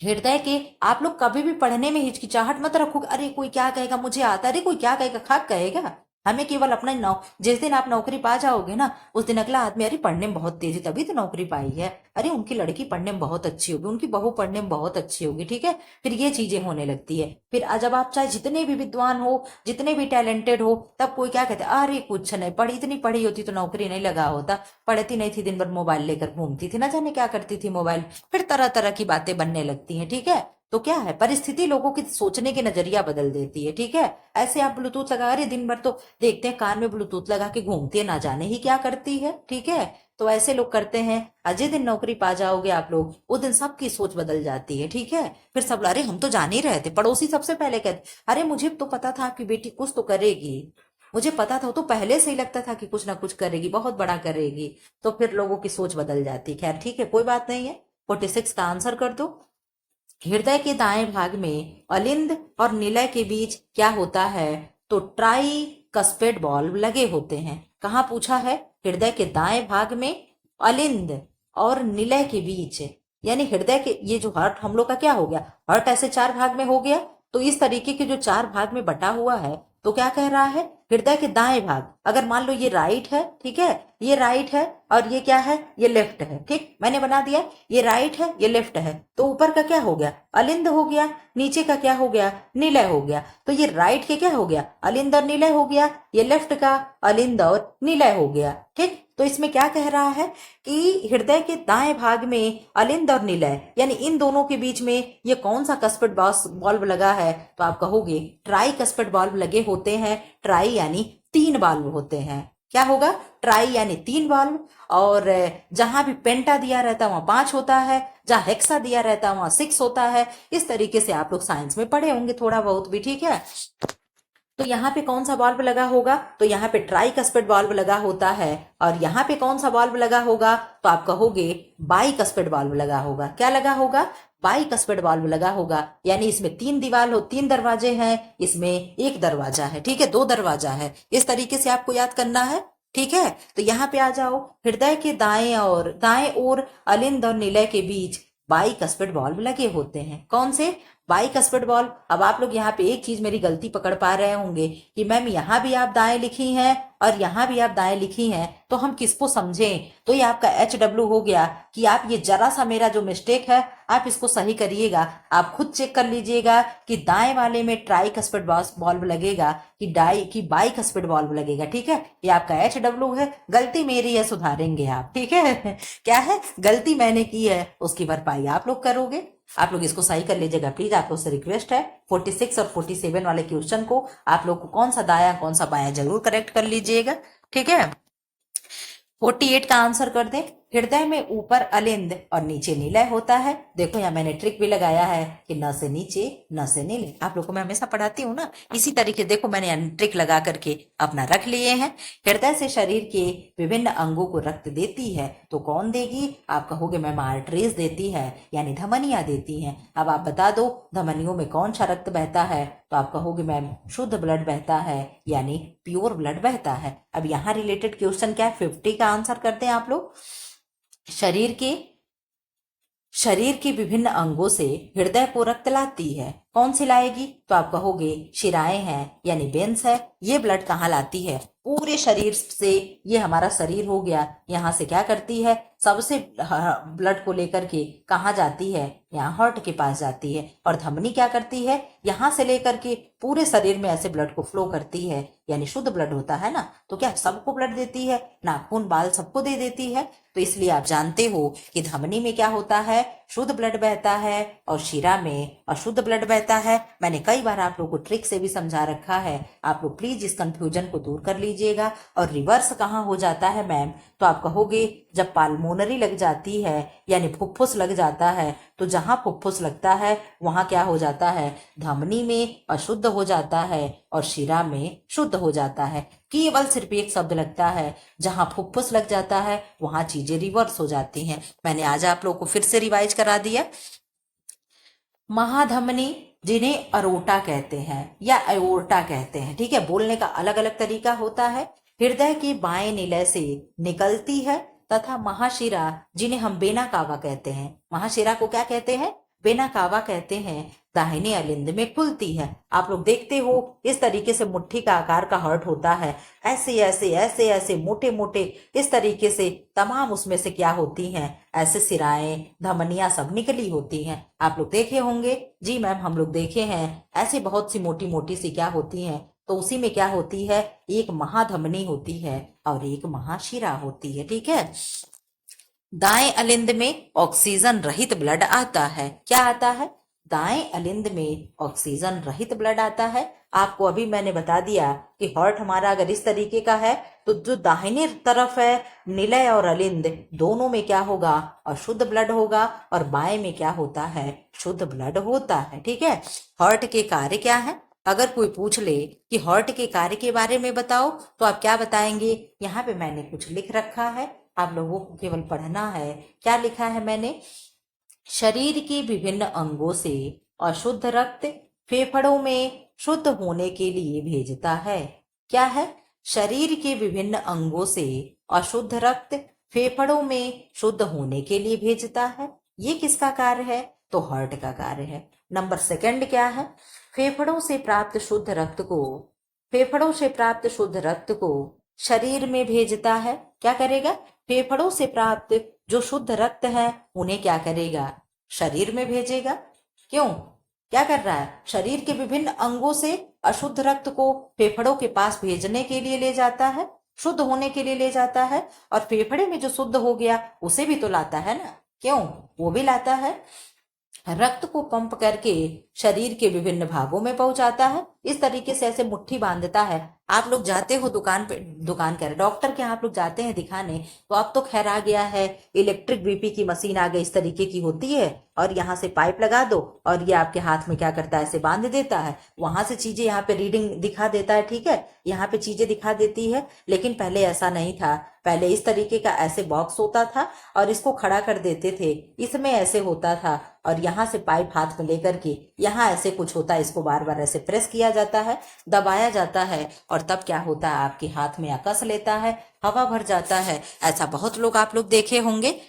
हृदय के, आप लोग कभी भी पढ़ने में हिचकिचाहट मत रखो, अरे कोई क्या कहेगा, मुझे आता, अरे कोई क्या कहेगा, खाक कहेगा। हमें केवल अपना जिस दिन आप नौकरी पा जाओगे ना, उस दिन अगला आदमी, अरे पढ़ने में बहुत तेज है तभी तो नौकरी पाई है, अरे उनकी लड़की पढ़ने में बहुत अच्छी होगी, उनकी बहू पढ़ने में बहुत अच्छी होगी, ठीक है। फिर ये चीजें होने लगती है। फिर जब आप चाहे जितने भी विद्वान हो, जितने भी टैलेंटेड हो, तब कोई क्या कहते हैं, अरे कुछ नहीं पढ़ी, इतनी पढ़ी होती तो नौकरी नहीं लगा होता, पढ़ती नहीं थी, दिन भर मोबाइल लेकर घूमती थी, ना जाने क्या करती थी मोबाइल। फिर तरह तरह की बातें बनने लगती हैं, ठीक है। तो क्या है, परिस्थिति लोगों की सोचने के नजरिया बदल देती है, ठीक है। ऐसे आप ब्लूटूथ लगा रहे दिन भर, तो देखते हैं कान में ब्लूटूथ लगा के घूमती है, ना जाने ही क्या करती है, ठीक है। तो ऐसे लोग करते हैं। अजय दिन नौकरी पा जाओगे आप लोग, उस दिन सबकी सोच बदल जाती है, ठीक है। फिर सब, अरे हम तो जान ही रहे थे, पड़ोसी सबसे पहले कहते, अरे मुझे तो पता था आपकी बेटी कुछ तो करेगी, मुझे पता था, तो पहले से ही लगता था कि कुछ ना कुछ करेगी, बहुत बड़ा करेगी। तो फिर लोगों की सोच बदल जाती है। खैर ठीक है, कोई बात नहीं है। 46 का आंसर कर दो। हृदय के दाएं भाग में अलिंद और निलय के बीच क्या होता है? तो ट्राई कस्पेड बॉल्ब लगे होते हैं। कहाँ पूछा है? हृदय के दाएं भाग में अलिंद और निलय के बीच, यानी हृदय के, ये जो हार्ट हम लोग का क्या हो गया, हार्ट ऐसे 4 भाग में हो गया, तो इस तरीके के जो 4 भाग में बटा हुआ है, तो क्या कह रहा है, हृदय के दाएं भाग, अगर मान लो ये राइट है, ठीक है, ये राइट है और ये क्या है, ये लेफ्ट है, ठीक, मैंने बना दिया, ये राइट है ये लेफ्ट है, तो ऊपर का क्या हो गया, अलिंद हो गया, नीचे का क्या हो गया, निलय हो गया। तो ये राइट के क्या हो गया, अलिंद और निलय हो गया, ये लेफ्ट का अलिंद और निलय हो गया, ठीक। तो इसमें क्या कह रहा है कि हृदय के दाएं भाग में अलिंद और निलय, यानी इन दोनों के बीच में ये कौन सा कस्पेट बॉल्ब लगा है? तो आप कहोगे ट्राई कस्पेट बॉल्ब लगे होते हैं। ट्राई यानी 3 बल्ब होते हैं। क्या होगा? ट्राई यानी 3 बल्ब। और जहां भी पेंटा दिया रहता है वहां 5 होता है, जहां हेक्सा दिया रहता है वहां 6 होता है। इस तरीके से आप लोग साइंस में पढ़े होंगे थोड़ा बहुत भी, ठीक है। तो यहाँ पे कौन सा बल्ब लगा होगा? तो यहाँ पे ट्राई कस्पेड बल्ब लगा होता है। और यहाँ पे कौन सा बल्ब लगा होगा? तो आप कहोगे बाई कस्पेड बल्ब लगा होगा। क्या लगा होगा? बाई कस्पेड बल्ब लगा होगा। यानी इसमें 3 दीवार हो, 3 दरवाजे हैं, इसमें 1 दरवाजा है, ठीक है, 2 दरवाजा है। इस तरीके से आपको याद करना है, ठीक है। तो यहाँ पे आ जाओ, हृदय के दाएं ओर अलिंद और निलय के बीच बाई कस्पेड बल्ब लगे होते हैं। कौन से? बाई कस्पेड बॉल्ब। अब आप लोग यहाँ पे एक चीज मेरी गलती पकड़ पा रहे होंगे कि मैम यहाँ भी आप दाएं लिखी हैं और यहाँ भी आप दाएं लिखी हैं, तो हम किसको समझें? तो ये आपका HW हो गया कि आप ये जरा सा मेरा जो मिस्टेक है आप इसको सही करिएगा। आप खुद चेक कर लीजिएगा कि दाएं वाले में ट्राई कस्पेड बॉल्ब लगेगा कि बाई कस्पेड बॉल्ब लगेगा, ठीक है। ये आपका HW है, गलती मेरी है, सुधारेंगे आप, ठीक है। क्या है? गलती मैंने की है, उसकी भरपाई आप लोग करोगे। आप लोग इसको सही कर लीजिएगा प्लीज, आप लोग से रिक्वेस्ट है। 46 और 47 वाले क्वेश्चन को आप लोग को कौन सा दाया कौन सा बाया जरूर करेक्ट कर लीजिएगा, ठीक है। 48 का आंसर कर दें। हृदय में ऊपर अलिंद और नीचे निलय होता है। देखो यहाँ मैंने ट्रिक भी लगाया है कि न से नीचे न से निलय, आप लोगों को मैं हमेशा पढ़ाती हूँ ना, इसी तरीके देखो मैंने ट्रिक लगा करके अपना रख लिए हैं। हृदय से शरीर के विभिन्न अंगों को रक्त देती है, तो कौन देगी? आप कहोगे मैम आर्टरीज देती है, यानी धमनियां देती हैं। अब आप बता दो धमनियों में कौन सा रक्त बहता है? तो आप कहोगे मैम शुद्ध ब्लड बहता है, यानी प्योर ब्लड बहता है। अब यहाँ रिलेटेड क्वेश्चन क्या है, 50 का आंसर करते हैं आप लोग। शरीर के विभिन्न अंगों से हृदय को रक्त लाती है, कौन सी लाएगी? तो आप कहोगे शिराएं हैं, यानी वेन्स है। ये ब्लड कहाँ लाती है? पूरे शरीर से। ये हमारा शरीर हो गया, यहाँ से क्या करती है, सबसे ब्लड को लेकर के कहाँ जाती है? यहाँ हार्ट के पास जाती है। और धमनी क्या करती है? यहाँ से लेकर के पूरे शरीर में ऐसे ब्लड को फ्लो करती है, यानी शुद्ध ब्लड होता है ना। तो क्या सबको ब्लड देती है? नाखून बाल सबको दे देती है। तो इसलिए आप जानते हो कि धमनी में क्या होता है, शुद्ध ब्लड बहता है, और शिरा में अशुद्ध ब्लड बहता है। मैंने कई बार आप लोग को ट्रिक से भी समझा रखा है, आप लोग प्लीज इस कंफ्यूजन को दूर कर लीजिएगा। और रिवर्स कहाँ हो जाता है मैम? तो आप कहोगे जब पाल्मोनरी लग जाती है, यानी फुफ्फुस लग जाता है, तो जहां फुफ्फुस लगता है वहां क्या हो जाता है, धमनी में अशुद्ध हो जाता है और शिरा में शुद्ध हो जाता है। केवल सिर्फ एक शब्द लगता है, जहां फुफ्फुस लग जाता है वहां चीजें रिवर्स हो जाती हैं। मैंने आज आप लोग को फिर से रिवाइज करा दिया। महाधमनी जिन्हें अरोटा कहते हैं या एओर्टा कहते हैं, ठीक है, बोलने का अलग अलग तरीका होता है, हृदय के बाएं निलय से निकलती है। तथा महाशिरा जिन्हें हम बेना कावा कहते हैं, महाशिरा को क्या कहते हैं? बेनाकावा कहते हैं दाहिने अलिंद में खुलती है। आप लोग देखते हो इस तरीके से मुट्ठी का आकार का हर्ट होता है, ऐसे ऐसे ऐसे ऐसे मोटे मोटे इस तरीके से तमाम उसमें से क्या होती हैं, ऐसे सिराएं धमनियां सब निकली होती हैं। आप लोग देखे होंगे, जी मैम हम लोग देखे हैं, ऐसी बहुत सी मोटी मोटी सी क्या होती हैं, तो उसी में क्या होती है, एक महाधमनी होती है और एक महाशिरा होती है। ठीक है, दाएं अलिंद में ऑक्सीजन रहित ब्लड आता है। क्या आता है, दाएं अलिंद में ऑक्सीजन रहित ब्लड आता है। आपको अभी मैंने बता दिया कि हार्ट हमारा अगर इस तरीके का है तो जो दाहिने तरफ है निलय और अलिंद दोनों में क्या होगा, अशुद्ध ब्लड होगा, और बाएं में क्या होता है, शुद्ध ब्लड होता है। ठीक है, हार्ट के कार्य क्या है, अगर कोई पूछ ले कि हार्ट के कार्य के बारे में बताओ तो आप क्या बताएंगे, यहाँ पे मैंने कुछ लिख रखा है, आप लोगों को केवल पढ़ना है। क्या लिखा है मैंने, शरीर के विभिन्न अंगों से अशुद्ध रक्त फेफड़ों में शुद्ध होने के लिए भेजता है। क्या है, शरीर के विभिन्न अंगों से अशुद्ध रक्त फेफड़ों में शुद्ध होने के लिए भेजता है। ये किसका कार्य है, तो हार्ट का कार्य है। नंबर सेकंड क्या है, फेफड़ों से प्राप्त शुद्ध रक्त को फेफड़ों से प्राप्त शुद्ध रक्त को शरीर में भेजता है। क्या करेगा, फेफड़ों से प्राप्त जो शुद्ध रक्त है उन्हें क्या करेगा, शरीर में भेजेगा। क्यों, क्या कर रहा है, शरीर के विभिन्न अंगों से अशुद्ध रक्त को फेफड़ों के पास भेजने के लिए ले जाता है, शुद्ध होने के लिए ले जाता है, और फेफड़े में जो शुद्ध हो गया उसे भी तो लाता है ना, क्यों, वो भी लाता है। रक्त को पंप करके शरीर के विभिन्न भागों में पहुंचाता है। इस तरीके से ऐसे मुट्ठी बांधता है। आप लोग जाते हो दुकान पे, दुकान कर डॉक्टर के यहाँ आप लोग जाते हैं दिखाने, तो अब तो खैर आ गया है इलेक्ट्रिक बीपी की मशीन आ गई, इस तरीके की होती है, और यहाँ से पाइप लगा दो और ये आपके हाथ में क्या करता है, ऐसे बांध देता है, वहां से चीजें यहाँ पे रीडिंग दिखा देता है। ठीक है, यहाँ पे चीजें दिखा देती है, लेकिन पहले ऐसा नहीं था। पहले इस तरीके का ऐसे बॉक्स होता था और इसको खड़ा कर देते थे, इसमें ऐसे होता था, और यहाँ से पाइप हाथ में लेकर के यहाँ ऐसे कुछ होता है, इसको बार बार ऐसे प्रेस किया जाता है, दबाया जाता है, और तब क्या होता है, आपके हाथ में कस लेता है, हवा भर जाता है। ऐसा बहुत लोग आप लोग देखे होंगे।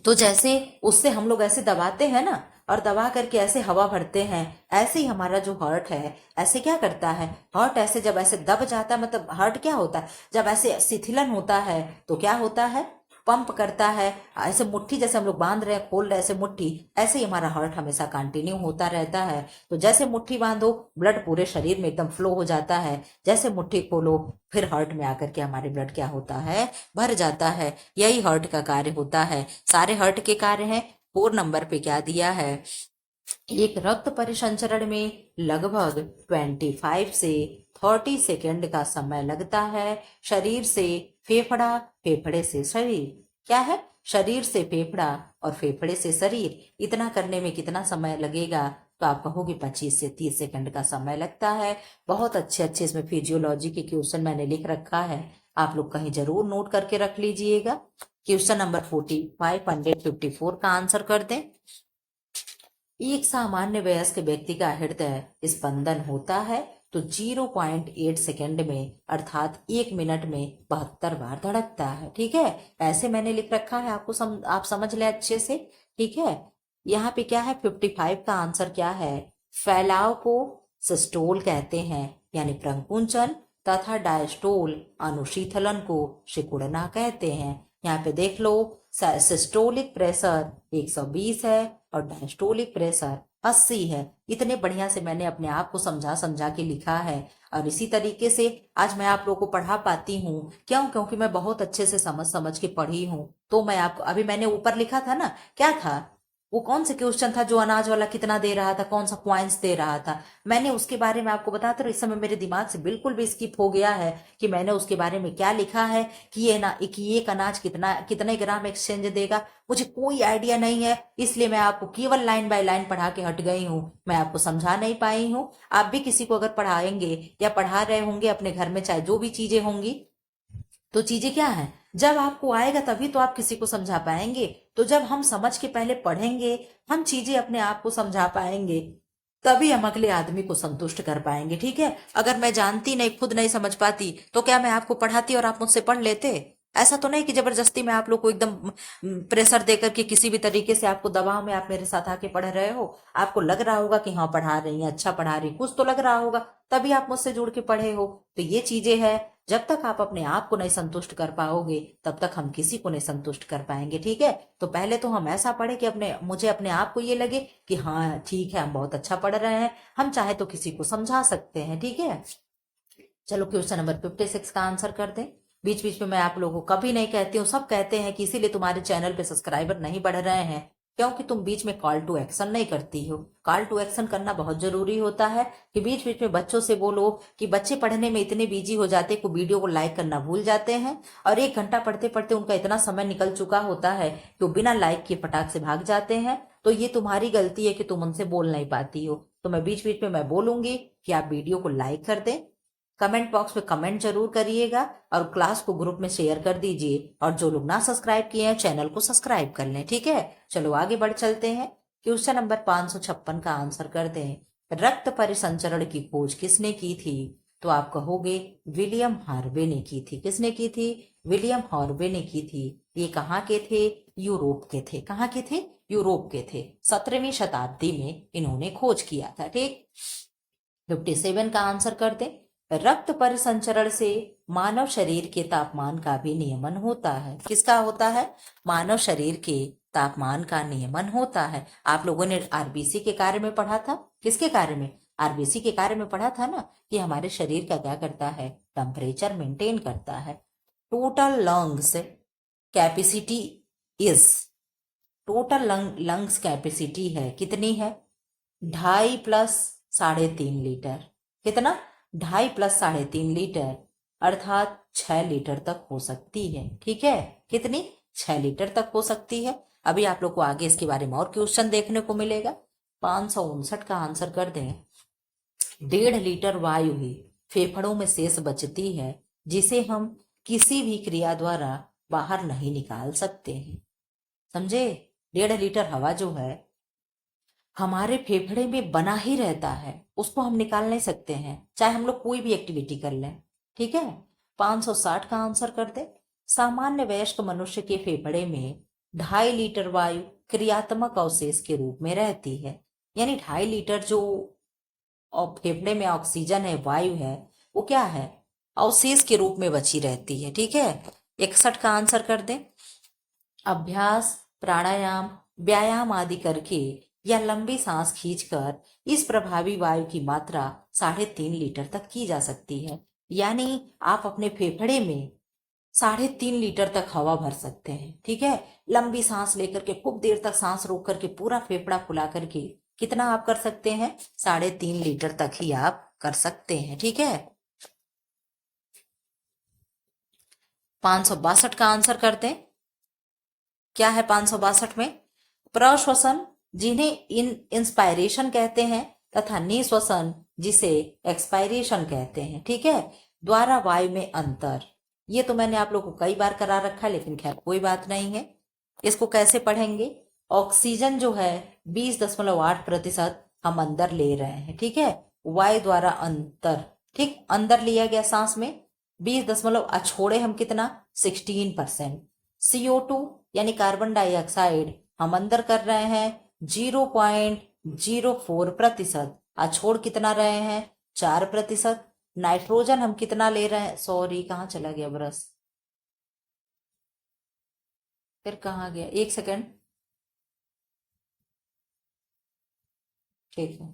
तो जैसे उससे हम लोग ऐसे दबाते हैं ना, और दबा करके ऐसे हवा भरते हैं, ऐसे ही हमारा जो हार्ट है ऐसे क्या करता है, हार्ट ऐसे जब ऐसे दब जाता है, मतलब हार्ट क्या होता है, जब ऐसे शिथिलन होता है तो क्या होता है, पंप करता है। ऐसे मुट्ठी जैसे हम लोग बांध रहे हैं, खोल रहे हैं ऐसे मुट्ठी, ऐसे ही हमारा हार्ट हमेशा कंटिन्यू होता रहता है। तो जैसे मुट्ठी बांधो ब्लड पूरे शरीर में एकदम फ्लो हो जाता है, जैसे मुट्ठी खोलो फिर हार्ट में आकर के हमारे ब्लड क्या होता है, भर जाता है। यही हार्ट का कार्य होता है। सारे हार्ट के कार्य हैं। 4 नंबर पे क्या दिया है, एक रक्त परिसंचरण में लगभग 25 से 30 सेकंड का समय लगता है। शरीर से फेफड़ा, फेफड़े से शरीर। क्या है, शरीर से फेफड़ा और फेफड़े से शरीर, इतना करने में कितना समय लगेगा, तो आप कहोगे 25 से 30 सेकंड का समय लगता है। बहुत अच्छे अच्छे इसमें फिजियोलॉजी के क्वेश्चन मैंने लिख रखा है, आप लोग कहीं जरूर नोट करके रख लीजिएगा। क्वेश्चन नंबर 4554 का आंसर कर दें। एक सामान्य वयस्क व्यक्ति का हृदय स्पंदन होता है तो 0.8 सेकंड में, अर्थात 1 मिनट में 72 बार धड़कता है। ठीक है, ऐसे मैंने लिख रखा है, आपको आप समझ ले अच्छे से। ठीक है, यहाँ पे क्या है, 55 का आंसर क्या है, फैलाव को सिस्टोल कहते हैं यानी प्रंकुंचन, तथा डायस्टोल अनुशीतलन को सिकुड़ना कहते हैं। यहाँ पे देख लो, सिस्टोलिक प्रेशर 120 है और डायस्टोलिक प्रेशर 80 है। इतने बढ़िया से मैंने अपने आप को समझा समझा के लिखा है, और इसी तरीके से आज मैं आप लोगों को पढ़ा पाती हूँ। क्यों, क्योंकि मैं बहुत अच्छे से समझ समझ के पढ़ी हूँ। तो मैं आपको अभी मैंने ऊपर लिखा था ना, क्या था वो, कौन से क्वेश्चन था जो अनाज वाला कितना दे रहा था, कौन सा क्वाइंस दे रहा था, मैंने उसके बारे में आपको बताया था। इस समय मेरे दिमाग से बिल्कुल भी स्किप हो गया है कि मैंने उसके बारे में क्या लिखा है, कि ये ना कि एक अनाज कितने ग्राम एक्सचेंज देगा, मुझे कोई आइडिया नहीं है। इसलिए मैं आपको केवल लाइन बाय लाइन पढ़ा के हट गई हूँ, मैं आपको समझा नहीं पाई हूँ। आप भी किसी को अगर पढ़ाएंगे या पढ़ा रहे होंगे अपने घर में, चाहे जो भी चीजें होंगी, तो चीजें क्या है, जब आपको आएगा तभी तो आप किसी को समझा पाएंगे। तो जब हम समझ के पहले पढ़ेंगे, हम चीजें अपने आप को समझा पाएंगे, तभी हम अगले आदमी को संतुष्ट कर पाएंगे। ठीक है, अगर मैं जानती नहीं, खुद नहीं समझ पाती, तो क्या मैं आपको पढ़ाती और आप मुझसे पढ़ लेते? ऐसा तो नहीं कि जबरदस्ती मैं आप लोग को एकदम प्रेशर देकर के किसी भी तरीके से आपको दबाव में आप मेरे साथ आके पढ़ रहे हो। आपको लग रहा होगा कि हाँ पढ़ा रही हैं, अच्छा पढ़ा रही, कुछ तो लग रहा होगा, तभी आप मुझसे जुड़ के पढ़े हो। तो ये चीजें हैं, जब तक आप अपने आप को नहीं संतुष्ट कर पाओगे तब तक हम किसी को नहीं संतुष्ट कर पाएंगे। ठीक है, तो पहले तो हम ऐसा पढ़े कि मुझे अपने आप को ये लगे कि हाँ ठीक है, हम बहुत अच्छा पढ़ रहे हैं। हम चाहे तो किसी को समझा सकते हैं। ठीक है, चलो क्वेश्चन नंबर 56 का आंसर कर दें। बीच बीच में मैं आप लोगों को कभी नहीं कहती हूँ, सब कहते हैं कि इसीलिए तुम्हारे चैनल पे सब्सक्राइबर नहीं बढ़ रहे हैं, क्योंकि तुम बीच में कॉल टू एक्शन नहीं करती हो। कॉल टू एक्शन करना बहुत जरूरी होता है कि बीच बीच में बच्चों से बोलो कि बच्चे पढ़ने में इतने बिजी हो जाते कि वीडियो को लाइक करना भूल जाते हैं, और 1 घंटा पढ़ते पढ़ते उनका इतना समय निकल चुका होता है कि वो बिना लाइक किए फटाक से भाग जाते हैं। तो ये तुम्हारी गलती है कि तुम उनसे बोल नहीं पाती हो। तो मैं बीच बीच में मैं बोलूंगी कि आप वीडियो को लाइक कर दें, कमेंट बॉक्स में कमेंट जरूर करिएगा, और क्लास को ग्रुप में शेयर कर दीजिए, और जो लोग ना सब्सक्राइब किए हैं चैनल को सब्सक्राइब कर लें। ठीक है, चलो आगे बढ़ चलते हैं। क्वेश्चन नंबर 556 का आंसर कर दें। रक्त परिसंचरण की खोज किसने की थी? तो आप कहोगे विलियम हार्वे ने की थी। किसने की थी? विलियम हार्वे ने की थी। ये कहाँ के थे? यूरोप के थे। कहाँ के थे? यूरोप के थे। 17वीं शताब्दी में इन्होंने खोज किया था। ठीक, 57 का आंसर कर दें। रक्त परिसंचरण से मानव शरीर के तापमान का भी नियमन होता है। किसका होता है? मानव शरीर के तापमान का नियमन होता है। आप लोगों ने आरबीसी के कार्य में पढ़ा था। किसके कार्य में? आरबीसी के कार्य में पढ़ा था ना, कि हमारे शरीर का क्या करता है? टेम्परेचर मेंटेन करता है। Total lungs capacity is, total lungs capacity है कितनी है? 2.5 प्लस 3.5 लीटर। कितना? 2.5 प्लस 3.5 लीटर, अर्थात 6 लीटर तक हो सकती है। ठीक है, कितनी? 6 लीटर तक हो सकती है। अभी आप लोग को आगे इसके बारे में और क्वेश्चन देखने को मिलेगा। 559 का आंसर कर दें। 1.5 लीटर वायु ही फेफड़ों में शेष बचती है, जिसे हम किसी भी क्रिया द्वारा बाहर नहीं निकाल सकते हैं। समझे? 1.5 लीटर हवा जो है हमारे फेफड़े में बना ही रहता है, उसको हम निकाल नहीं सकते हैं, चाहे हम लोग कोई भी एक्टिविटी कर लें। ठीक है, 560 का आंसर कर दे। सामान्य वयस्क मनुष्य के फेफड़े में 2.5 लीटर वायु क्रियात्मक अवशेष के रूप में रहती है। यानी 2.5 लीटर जो फेफड़े में ऑक्सीजन है, वायु है, वो क्या है? अवशेष के रूप में बची रहती है। ठीक है, 61 का आंसर कर दे। अभ्यास, प्राणायाम, व्यायाम आदि करके या लंबी सांस खींचकर इस प्रभावी वायु की मात्रा 3.5 लीटर तक की जा सकती है। यानी आप अपने फेफड़े में 3.5 लीटर तक हवा भर सकते हैं। ठीक है, लंबी सांस लेकर के खूब देर तक सांस रोक करके पूरा फेफड़ा फुला करके कितना आप कर सकते हैं? 3.5 लीटर तक ही आप कर सकते हैं। ठीक है, 562 का आंसर करते हैं। क्या है 562 में? प्रश्वसन, जिन्हें इंस्पायरेशन कहते हैं, तथा निश्वसन, जिसे एक्सपायरेशन कहते हैं। ठीक है, द्वारा वायु में अंतर। ये तो मैंने आप लोग को कई बार करा रखा है, लेकिन खैर कोई बात नहीं है। इसको कैसे पढ़ेंगे? ऑक्सीजन जो है 20.8% हम अंदर ले रहे हैं। ठीक है, वायु द्वारा अंतर। ठीक, अंदर लिया गया सांस में 20 छोड़े हम कितना? 16%। CO2 यानी कार्बन डाइऑक्साइड हम अंदर कर रहे हैं 0.04%, छोड़ कितना रहे हैं? 4%। नाइट्रोजन हम कितना ले रहे हैं? सॉरी, कहाँ चला गया ब्रश, फिर कहाँ गया? 1 सेकेंड। ठीक है,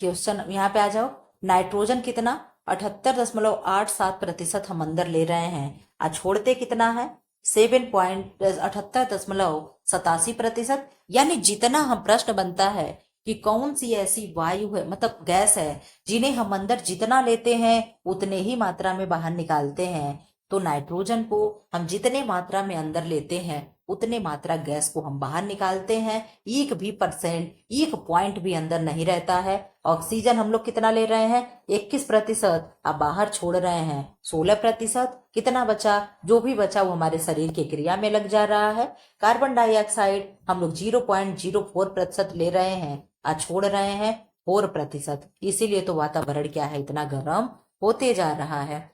क्वेश्चन यहाँ पे आ जाओ। नाइट्रोजन कितना? 78.87% हम अंदर ले रहे हैं, छोड़ते कितना है? 78.87%। यानी जितना हम, प्रश्न बनता है कि कौन सी ऐसी वायु है, मतलब गैस है, जिन्हें हम अंदर जितना लेते हैं उतने ही मात्रा में बाहर निकालते हैं। तो नाइट्रोजन को हम जितने मात्रा में अंदर लेते हैं उतने मात्रा गैस को हम बाहर निकालते हैं। 1% 1 पॉइंट भी अंदर नहीं रहता है। ऑक्सीजन हम लोग कितना ले रहे हैं? 21%, अब बाहर छोड़ रहे हैं 16%। कितना बचा? जो भी बचा वो हमारे शरीर की क्रिया में लग जा रहा है। कार्बन डाइऑक्साइड हम लोग 0.04% ले रहे हैं, छोड़ रहे हैं 4%। इसीलिए तो वातावरण क्या है? इतना गर्म होते जा रहा है।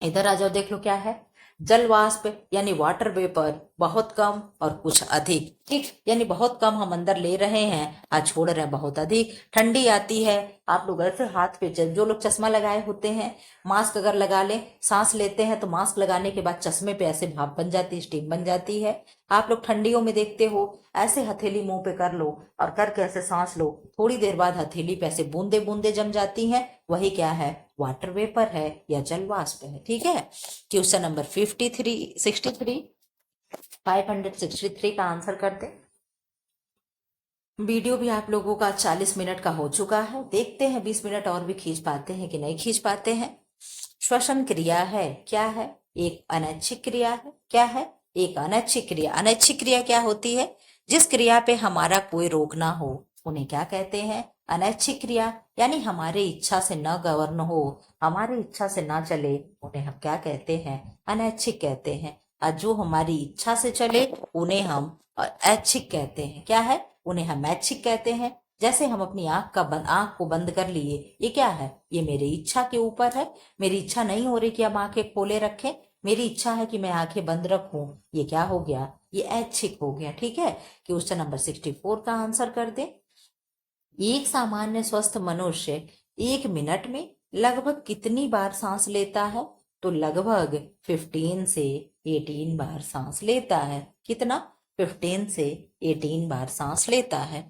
इधर आ जाओ, देख लो क्या है। जल वाष्प यानी वाटर वेपर बहुत कम और कुछ अधिक, ठीक, यानी बहुत कम हम अंदर ले रहे हैं और छोड़ रहे हैं बहुत अधिक। ठंडी आती है, आप लोग ऐसे हाथ पे जो लोग चश्मा लगाए होते हैं, मास्क अगर लगा लें, सांस लेते हैं तो मास्क लगाने के बाद चश्मे पे ऐसे भाप बन जाती है, स्टीम बन जाती है। आप लोग ठंडियों में देखते हो, ऐसे हथेली मुंह पे कर लो और करके ऐसे सांस लो, थोड़ी देर बाद हथेली पे ऐसे बूंदे बूंदे जम जाती हैं, वही क्या है, वाटर वेपर है या जल वाष्प है। ठीक है, क्वेश्चन नंबर 563 का आंसर करते। वीडियो भी आप लोगों का 40 मिनट का हो चुका है, देखते हैं 20 मिनट और भी खींच पाते हैं कि नहीं खींच पाते हैं। श्वसन क्रिया है, क्या है, एक अनैच्छिक क्रिया है, क्या है, एक अनैच्छिक क्रिया। अनैच्छिक क्रिया क्या होती है, जिस क्रिया पे हमारा कोई रोक ना हो उन्हें क्या कहते हैं, अनैच्छिक क्रिया। यानी हमारे इच्छा से न गवर्न हो, हमारी इच्छा से ना चले, उन्हें हम क्या कहते हैं, अनैच्छिक कहते हैं। और जो हमारी इच्छा से चले उन्हें हम ऐच्छिक कहते हैं, क्या है, उन्हें हम ऐच्छिक कहते हैं। जैसे हम अपनी आंख को बंद कर लिए, ये क्या है, ये मेरी इच्छा के ऊपर है, मेरी इच्छा नहीं हो रही कि हम आंखें खोले रखें, मेरी इच्छा है कि मैं आंखें बंद रखूं, ये क्या हो गया, ये ऐच्छिक हो गया। ठीक है, क्वेश्चन नंबर 64 का आंसर कर दे। एक सामान्य स्वस्थ मनुष्य 1 मिनट में लगभग कितनी बार सांस लेता है, तो लगभग 15 से 18 बार सांस लेता है। कितना, 15 से 18 बार सांस लेता है।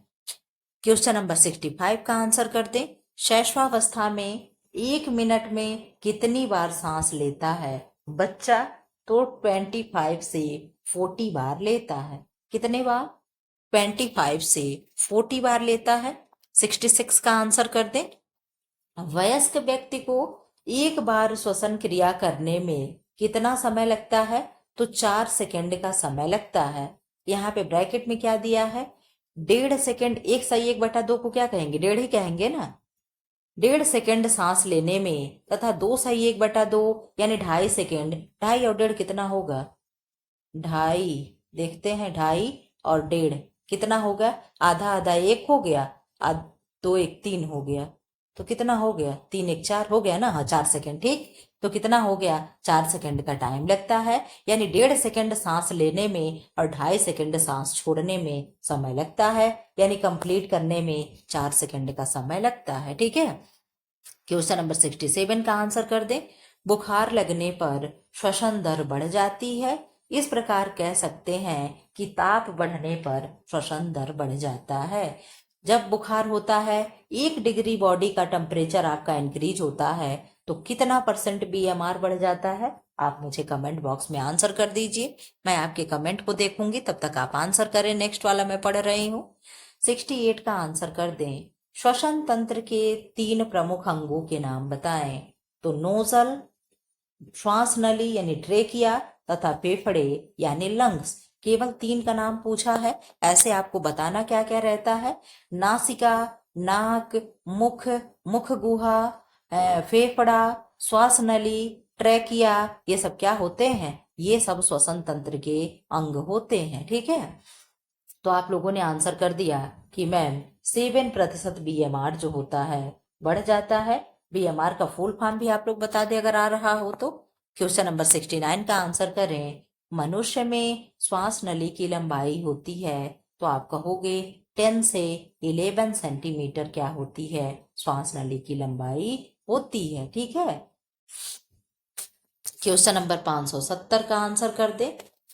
क्वेश्चन नंबर 65 का आंसर कर दे। शैशवावस्था में 1 मिनट में कितनी बार सांस लेता है बच्चा, तो 25 से 40 बार लेता है। कितने बार, 25 से 40 बार लेता है। 66 का आंसर कर दे। वयस्क व्यक्ति को एक बार श्वसन क्रिया करने में कितना समय लगता है, तो 4 सेकंड का समय लगता है। यहाँ पे ब्रैकेट में क्या दिया है, 1.5 सेकंड, 1/1/2 को क्या कहेंगे, 1.5 ही कहेंगे ना। 1.5 सेकंड सांस लेने में तथा 2/1/2 यानी 2.5 सेकंड, 2.5 और 1.5 कितना होगा, 2.5, देखते हैं 2.5 और 1.5 कितना होगा, आधा आधा 1 हो गया, 2 1 3 हो गया, तो कितना हो गया, 3 1 4 हो गया ना, हाँ 4 सेकंड, ठीक। तो कितना हो गया, 4 सेकंड का टाइम लगता है। यानी 1.5 सेकंड सांस लेने में और 2.5 सेकंड सांस छोड़ने में समय लगता है, यानी कंप्लीट करने में 4 सेकंड का समय लगता है। ठीक है, क्वेश्चन नंबर 67 का आंसर कर दे। बुखार लगने पर श्वसन दर बढ़ जाती है, इस प्रकार कह सकते हैं कि ताप बढ़ने पर श्वसन दर बढ़ जाता है। जब बुखार होता है, 1 डिग्री बॉडी का टेम्परेचर आपका इंक्रीज होता है, तो कितना % BMR बढ़ जाता है, आप मुझे कमेंट बॉक्स में आंसर कर दीजिए। मैं आपके कमेंट को देखूंगी, तब तक आप आंसर करें, नेक्स्ट वाला मैं पढ़ रही हूँ। 68 का आंसर कर दें। श्वसन तंत्र के 3 प्रमुख अंगों के नाम बताएं, तो नोजल, श्वास नली यानी ट्रेकिया, तथा फेफड़े यानी लंग्स। केवल 3 का नाम पूछा है, ऐसे आपको बताना क्या क्या रहता है। नासिका, नाक, मुख, मुख गुहा, फेफड़ा, श्वास नली, ट्रेकिया, ये सब क्या होते हैं, ये सब श्वसन तंत्र के अंग होते हैं। ठीक है, तो आप लोगों ने आंसर कर दिया कि मैम 7% BMR जो होता है बढ़ जाता है। BMR का फुल फॉर्म भी आप लोग बता दें अगर आ रहा हो तो। क्वेश्चन नंबर 69 का आंसर करें। मनुष्य में श्वास नली की लंबाई होती है, तो आप कहोगे 10 से 11 सेंटीमीटर क्या होती है, श्वास नली की लंबाई होती है। ठीक है, क्वेश्चन नंबर 570 का आंसर कर दे।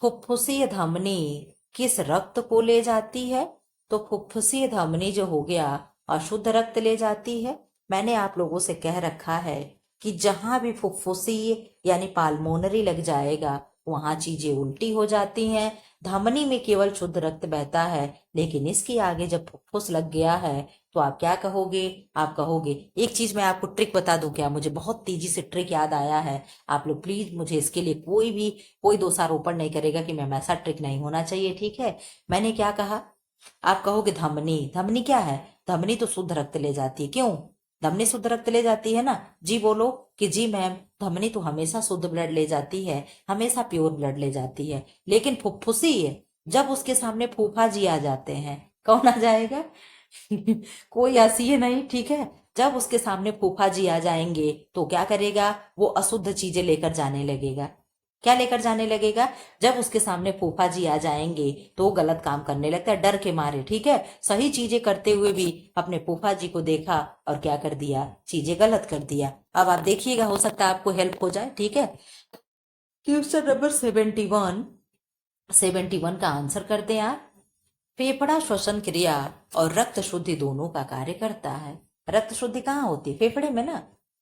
फुफ्फुसीय धमनी किस रक्त को ले जाती है, तो फुफ्फुसीय धमनी जो हो गया अशुद्ध रक्त ले जाती है। मैंने आप लोगों से कह रखा है कि जहां भी फुफ्फुसीय यानी पाल्मोनरी लग जाएगा वहां चीजें उल्टी हो जाती हैं। धमनी में केवल शुद्ध रक्त बहता है, लेकिन इसके आगे जब फुफ्फुस लग गया है तो आप क्या कहोगे, आप कहोगे, एक चीज मैं आपको ट्रिक बता दूं क्या, मुझे बहुत तेजी से ट्रिक याद आया है। आप लोग प्लीज मुझे इसके लिए कोई दोषारोपण नहीं करेगा कि मैम ऐसा ट्रिक नहीं होना चाहिए। ठीक है, मैंने क्या कहा, आप कहोगे धमनी, धमनी क्या है, धमनी तो शुद्ध रक्त ले जाती है। क्यों, धमनी शुद्ध रक्त ले जाती है ना, जी बोलो कि जी मैम धमनी तो हमेशा शुद्ध ब्लड ले जाती है, हमेशा प्योर ब्लड ले जाती है। लेकिन फुफ्फुसी है, जब उसके सामने फूफा जी आ जाते हैं, कौन आ जाएगा कोई ऐसी है नहीं। ठीक है, जब उसके सामने फूफा जी आ जाएंगे तो क्या करेगा, वो अशुद्ध चीजें लेकर जाने लगेगा। क्या लेकर जाने लगेगा, जब उसके सामने फूफा जी आ जाएंगे तो वो गलत काम करने लगता है डर के मारे। ठीक है, सही चीजें करते हुए भी अपने फूफा जी को देखा और क्या कर दिया, चीजें गलत कर दिया। अब आप देखिएगा, हो सकता है आपको हेल्प हो जाए। ठीक है, क्वेश्चन नंबर 71 का आंसर करते हैं आप। फेफड़ा श्वसन क्रिया और रक्त शुद्धि दोनों का कार्य करता है। रक्त शुद्धि कहाँ होती है, फेफड़े में ना।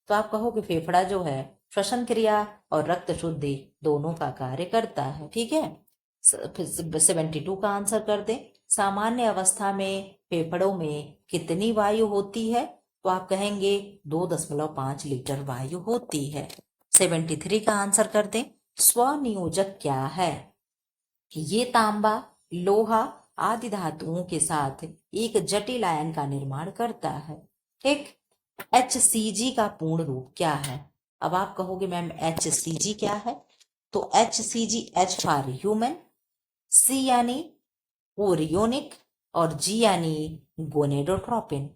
तो आप कहो कि फेफड़ा जो है श्वसन क्रिया और रक्त शुद्धि दोनों का कार्य करता है। ठीक है, 72 का आंसर कर दें। सामान्य अवस्था में फेफड़ों में कितनी वायु होती है, तो आप कहेंगे 2.5 लीटर वायु होती है। 73 का आंसर कर दें। स्वनियोजक क्या है, ये तांबा, लोहा आदि धातुओं के साथ एक जटिल आयन का निर्माण करता है। ठीक, HCG का पूर्ण रूप क्या है। अब आप कहोगे मैम HCG क्या है, तो HCG, H for human, C यानी ओरियोनिक और G यानी गोनेडोट्रोपिन।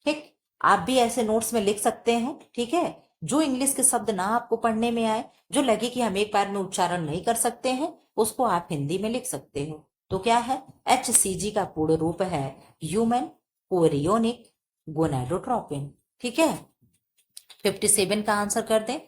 ठीक, आप भी ऐसे नोट्स में लिख सकते हैं। ठीक है, जो इंग्लिश के शब्द ना आपको पढ़ने में आए, जो लगे कि हम एक बार में उच्चारण नहीं कर सकते हैं, उसको आप हिंदी में लिख सकते हो। तो क्या है, HCG का पूर्ण रूप है ह्यूमन कोरियोनिक गोनाडोट्रोपिन। ठीक है, 57 का आंसर कर दें।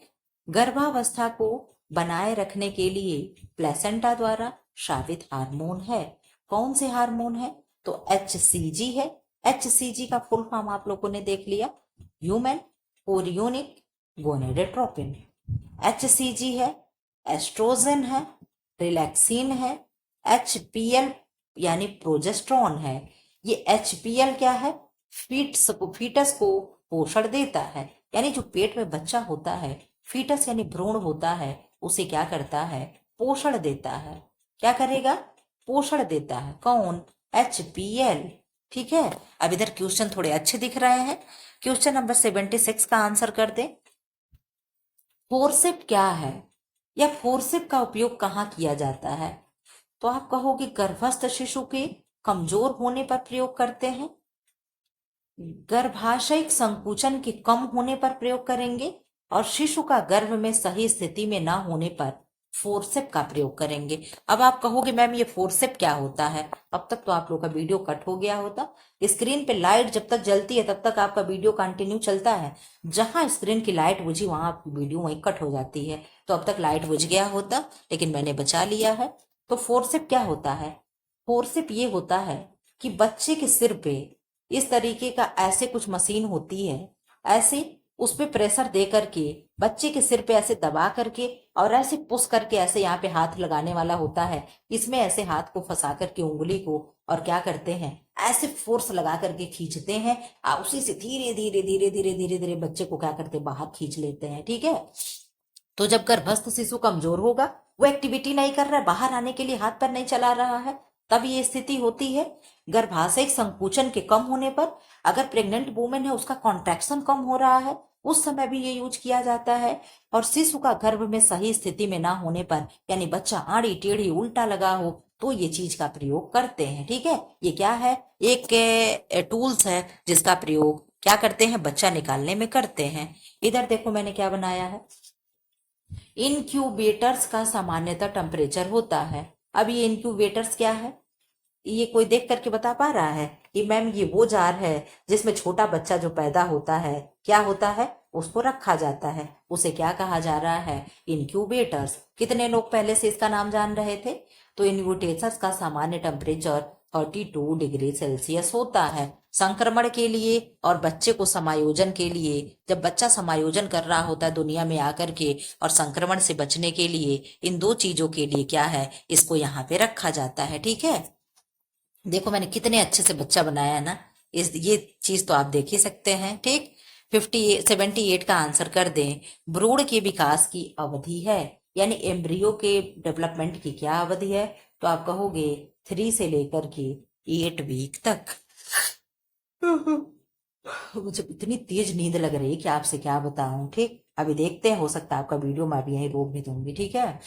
गर्भावस्था को बनाए रखने के लिए प्लेसेंटा द्वारा स्रावित हार्मोन है, कौन से हार्मोन है, तो HCG है। HCG का फुल फॉर्म आप लोगों ने देख लिया, ह्यूमन कोरियोनिक गोनेडोट्रोपिन। HCG है, एस्ट्रोजन है, रिलैक्सिन है, HPL यानी प्रोजेस्ट्रॉन है। ये HPL क्या है, फीटस को पोषण देता है, यानी जो पेट में बच्चा होता है, फीटस यानी भ्रूण होता है, उसे क्या करता है, पोषण देता है। क्या करेगा, पोषण देता है, कौन, HPL। ठीक है, अब इधर क्वेश्चन थोड़े अच्छे दिख रहे हैं। क्वेश्चन नंबर 76 का आंसर कर दे। फोर्सेप क्या है, या फोर्सेप का उपयोग कहाँ किया जाता है, तो आप कहोगे गर्भस्थ शिशु के कमजोर होने पर प्रयोग करते हैं, गर्भाशयिक संकुचन के कम होने पर प्रयोग करेंगे, और शिशु का गर्भ में सही स्थिति में ना होने पर फोर्सेप का प्रयोग करेंगे। अब आप कहोगे मैम ये फोर्सेप क्या होता है, अब तक तो आप लोग का वीडियो कट हो गया होता। स्क्रीन पे लाइट जब तक जलती है तब तक आपका वीडियो कंटिन्यू चलता है, जहां स्क्रीन की लाइट बुझी वहां आपकी वीडियो वहीं कट हो जाती है। तो अब तक लाइट बुझ गया होता, लेकिन मैंने बचा लिया है। तो फोर्सेप क्या होता है, फोर्सेप ये होता है कि बच्चे के सिर पे इस तरीके का ऐसे कुछ मशीन होती है, ऐसे उस पे प्रेशर दे करके बच्चे के सिर पे ऐसे दबा करके और ऐसे पुश करके ऐसे यहाँ पे हाथ लगाने वाला होता है, इसमें ऐसे हाथ को फंसा करके उंगली को, और क्या करते हैं, ऐसे फोर्स लगा करके खींचते हैं, और उसी से धीरे धीरे धीरे धीरे धीरे धीरे बच्चे को क्या करते हैं, बाहर खींच लेते हैं। ठीक है, तो जब गर्भस्थ शिशु कमजोर होगा, वो एक्टिविटी नहीं कर रहा है, बाहर आने के लिए हाथ पैर नहीं चला रहा है, तब ये स्थिति होती है। गर्भाशय संकुचन के कम होने पर, अगर प्रेग्नेंट वुमेन है उसका कॉन्ट्रैक्शन कम हो रहा है, उस समय भी ये यूज किया जाता है। और शिशु का गर्भ में सही स्थिति में ना होने पर, यानी बच्चा आड़ी टेढ़ी उल्टा लगा हो, तो ये चीज का प्रयोग करते हैं। ठीक है, ये क्या है, एक टूल्स है जिसका प्रयोग क्या करते हैं, बच्चा निकालने में करते हैं। इधर देखो मैंने क्या बनाया है, इनक्यूबेटर्स का सामान्यतः टेम्परेचर होता है। अब ये इनक्यूबेटर्स क्या है, ये कोई देख करके बता पा रहा है कि मैम ये वो जार है जिसमें छोटा बच्चा जो पैदा होता है, क्या होता है, उसको रखा जाता है, उसे क्या कहा जा रहा है, इनक्यूबेटर्स। कितने लोग पहले से इसका नाम जान रहे थे, तो इनक्यूबेटर्स का सामान्य टेम्परेचर 32 डिग्री सेल्सियस होता है। संक्रमण के लिए और बच्चे को समायोजन के लिए, जब बच्चा समायोजन कर रहा होता है दुनिया में आकर के, और संक्रमण से बचने के लिए, इन दो चीजों के लिए क्या है, इसको यहाँ पे रखा जाता है। ठीक है, देखो मैंने कितने अच्छे से बच्चा बनाया है ना, इस ये चीज तो आप देख ही सकते हैं। ठीक, 78 का आंसर कर दें। भ्रूण के विकास की अवधि है, यानी एम्ब्रियो के डेवलपमेंट की क्या अवधि है, तो आप कहोगे 3 से लेकर के 8 वीक तक। मुझे इतनी तेज नींद लग रही है कि आपसे क्या बताऊं। ठीक, अभी देखते हैं, हो सकता है आपका वीडियो मैं अभी यहीं रोक भी दूंगी। ठीक है,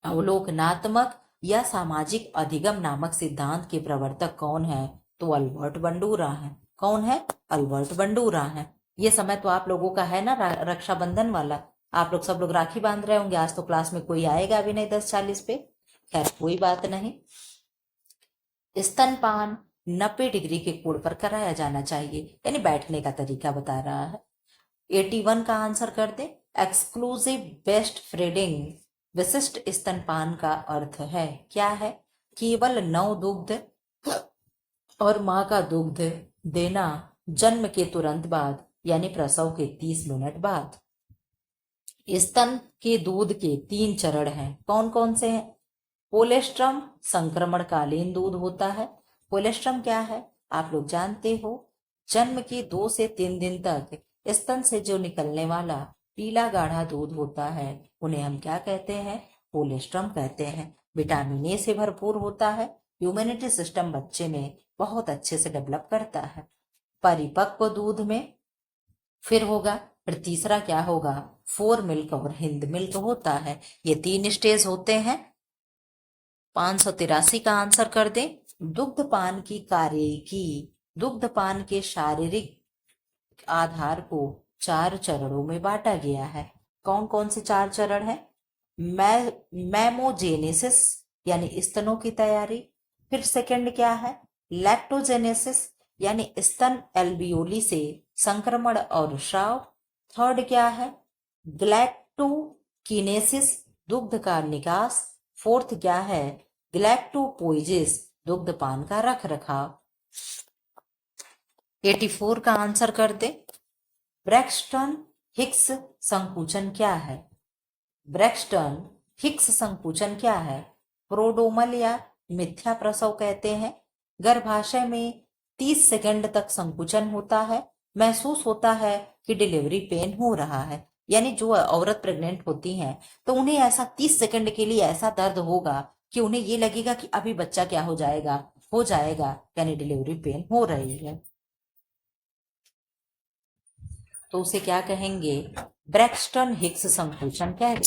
अवलोकनात्मक या सामाजिक अधिगम नामक सिद्धांत के प्रवर्तक कौन है, तो अल्बर्ट बंडूरा है। कौन है, अल्बर्ट बंडूरा है। ये समय तो आप लोगों का है ना रक्षाबंधन वाला। आप लोग सब लोग राखी बांध रहे होंगे। आज तो क्लास में कोई आएगा भी नहीं 10:40 पे। खैर कोई बात नहीं। स्तनपान 90 डिग्री के कोण पर कराया जाना चाहिए, यानी बैठने का तरीका बता रहा है। 81 का आंसर कर दे। एक्सक्लूसिव बेस्ट फीडिंग, विशिष्ट स्तनपान का अर्थ है क्या है? केवल नव दुग्ध और मां का दुग्ध देना जन्म के तुरंत बाद, यानी प्रसव के 30 मिनट बाद। स्तन के दूध के 3 चरण हैं, कौन कौन से हैं? कोलेस्ट्रम संक्रमणकालीन दूध होता है। कोलेस्ट्रम क्या है आप लोग जानते हो। जन्म के 2 से 3 दिन तक स्तन से जो निकलने वाला पीला गाढ़ा दूध होता है उन्हें हम क्या कहते हैं? कोलेस्ट्रम कहते हैं। विटामिन ए से भरपूर होता है। इम्यूनिटी सिस्टम बच्चे में बहुत अच्छे से डेवलप करता है। परिपक्व दूध में फिर होगा, फिर तीसरा क्या होगा? फोर मिल्क और हिंद मिल्क होता है। ये 3 स्टेज होते हैं। 583 का आंसर कर दे। दुग्धपान की कार्यकी, दुग्धपान के शारीरिक आधार को 4 चरणों में बांटा गया है। कौन कौन से 4 चरण है? मैमोजेनेसिस यानी स्तनों की तैयारी। फिर सेकंड क्या है? लैक्टोजेनेसिस यानी स्तन एल्बियोली से संक्रमण और स्राव। थर्ड क्या है? ग्लैक्टोकिनेसिस दुग्ध का निकास। फोर्थ क्या है? ग्लैक्टोपोइजिस दुग्धपान का रख रखाव। 84 का आंसर कर दे। ब्रैक्सटन हिक्स संकुचन क्या है? ब्रैक्सटन हिक्स संकुचन क्या है? प्रोडोमल या मिथ्या प्रसव कहते हैं। गर्भाशय में 30 सेकंड तक संकुचन होता है। महसूस होता है कि डिलीवरी पेन हो रहा है, यानी जो औरत प्रेग्नेंट होती हैं तो उन्हें ऐसा 30 सेकंड के लिए ऐसा दर्द होगा कि उन्हें ये लगेगा कि अभी बच्चा क्या हो जाएगा, यानी डिलीवरी पेन हो रही है। तो उसे क्या कहेंगे? ब्रैक्सटन हिक्स संकुचन कहते हैं।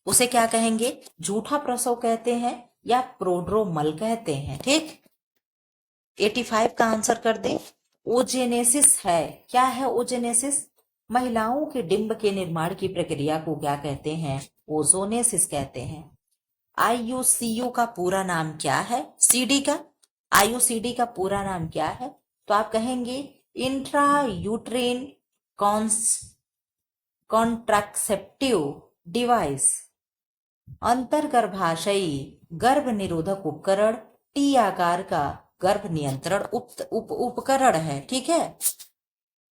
उसे क्या कहेंगे? झूठा प्रसव कहते हैं या प्रोड्रोमल कहते हैं। ठीक। 85 का आंसर कर दे। ओजेनेसिस है क्या है? ओजेनेसिस महिलाओं के डिंब के निर्माण की प्रक्रिया को क्या कहते हैं? ओजोनेसिस कहते हैं। आईयूसीयू का पूरा नाम क्या है? सीडी का आईयूसीडी का पूरा नाम क्या है? तो आप कहेंगे इंट्रा यूट्रेन कॉन्ट्रासेप्टिव डिवाइस। अंतर्गर्भाशयी गर्भ निरोधक उपकरण, टी आकार का गर्भ नियंत्रण उपकरण है। ठीक है।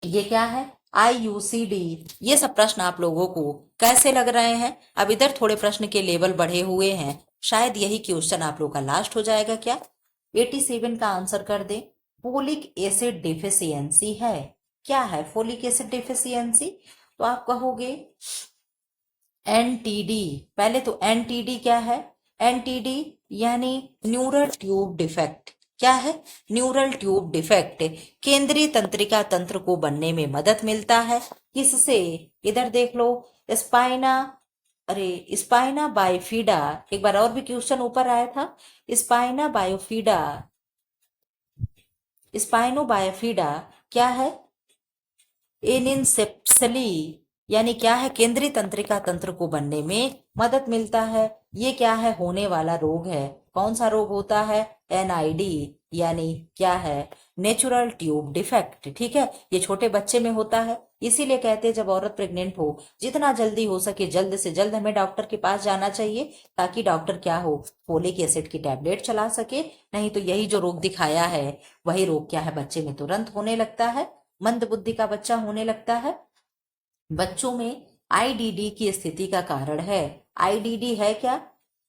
ये क्या है? आईयूसीडी। ये सब प्रश्न आप लोगों को कैसे लग रहे हैं? अब इधर थोड़े प्रश्न के लेवल बढ़े हुए हैं। शायद यही क्वेश्चन आप लोग का लास्ट हो जाएगा क्या? 87 का आंसर कर दे। फोलिक एसिड डिफिशियंसी है क्या है? फोलिक एसिड डिफिशियंसी तो आप कहोगे एनटीडी। पहले तो एनटीडी क्या है? एनटीडी यानी न्यूरल ट्यूब डिफेक्ट। क्या है? Neural tube defect. केंद्रीय तंत्रिका तंत्र को बनने में मदद मिलता है किससे? इधर देख लो। स्पाइना बायोफिडा। एक बार और भी क्वेश्चन ऊपर आया था। स्पाइना बायोफिडा, स्पाइनो बायोफिडा क्या है? एनिनसेप्सली यानी क्या है? केंद्रीय तंत्रिका तंत्र को बनने में मदद मिलता है। ये क्या है? होने वाला रोग है। कौन सा रोग होता है? एनआईडी यानी क्या है? Natural tube defect. ठीक है। ये छोटे बच्चे में होता है, इसीलिए कहते हैं जब औरत प्रेग्नेंट हो जितना जल्दी हो सके जल्द से जल्द हमें डॉक्टर के पास जाना चाहिए, ताकि डॉक्टर क्या हो? फोलिक एसिड की टैबलेट चला सके। नहीं तो यही जो रोग दिखाया है वही रोग क्या है? बच्चे में तुरंत होने लगता है। मंद बुद्धि का बच्चा होने लगता है। बच्चों में आईडीडी की स्थिति का कारण है। आईडीडी है क्या?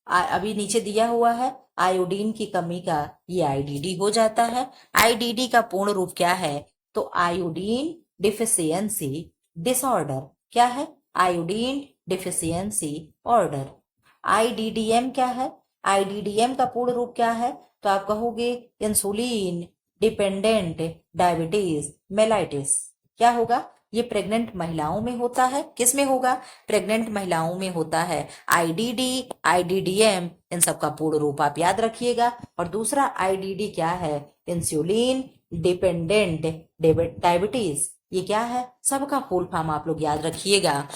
अभी नीचे दिया हुआ है। आयोडीन की कमी का ये आईडीडी हो जाता है। आईडीडी का पूर्ण रूप क्या है? तो आयोडीन डिफिशियंसी डिसऑर्डर। क्या है? Iodine deficiency order. आईडीडीएम क्या है? आईडीडीएम का पूर्ण रूप क्या है? तो आप कहोगे इंसुलिन डिपेंडेंट डायबिटीज मेलाइटिस। क्या होगा? ये प्रेग्नेंट महिलाओं में होता है। किस में होगा? प्रेग्नेंट महिलाओं में होता है। आईडीडी, आईडीडीएम, इन सब का पूर्ण रूप आप याद रखिएगा। और दूसरा आईडीडी क्या है? इंसुलिन डिपेंडेंट डायबिटीज ये क्या है, सबका फुल फॉर्म आप लोग याद रखिएगा।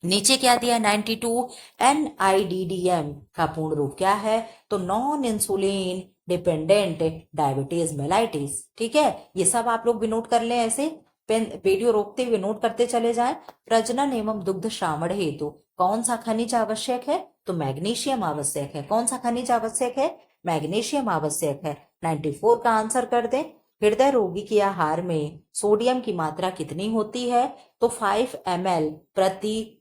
नीचे क्या दिया 92, NIDDM का पूर्ण रूप क्या है, तो non insulin dependent diabetes mellitus. ठीक है, ये सब आप लोग भी नोट कर लें, ऐसे पेन वीडियो रोकते हुए नोट करते चले जाएं। प्रजनन एवं दुग्ध श्रावण हेतु कौन सा खनिज आवश्यक है, तो मैग्नीशियम आवश्यक है। कौन सा खनिज आवश्यक है, मैग्नीशियम आवश्यक है। 94 का आंसर कर दें। हृदय रोगी के आहार में सोडियम की मात्रा कितनी होती है, तो 5 ml प्रति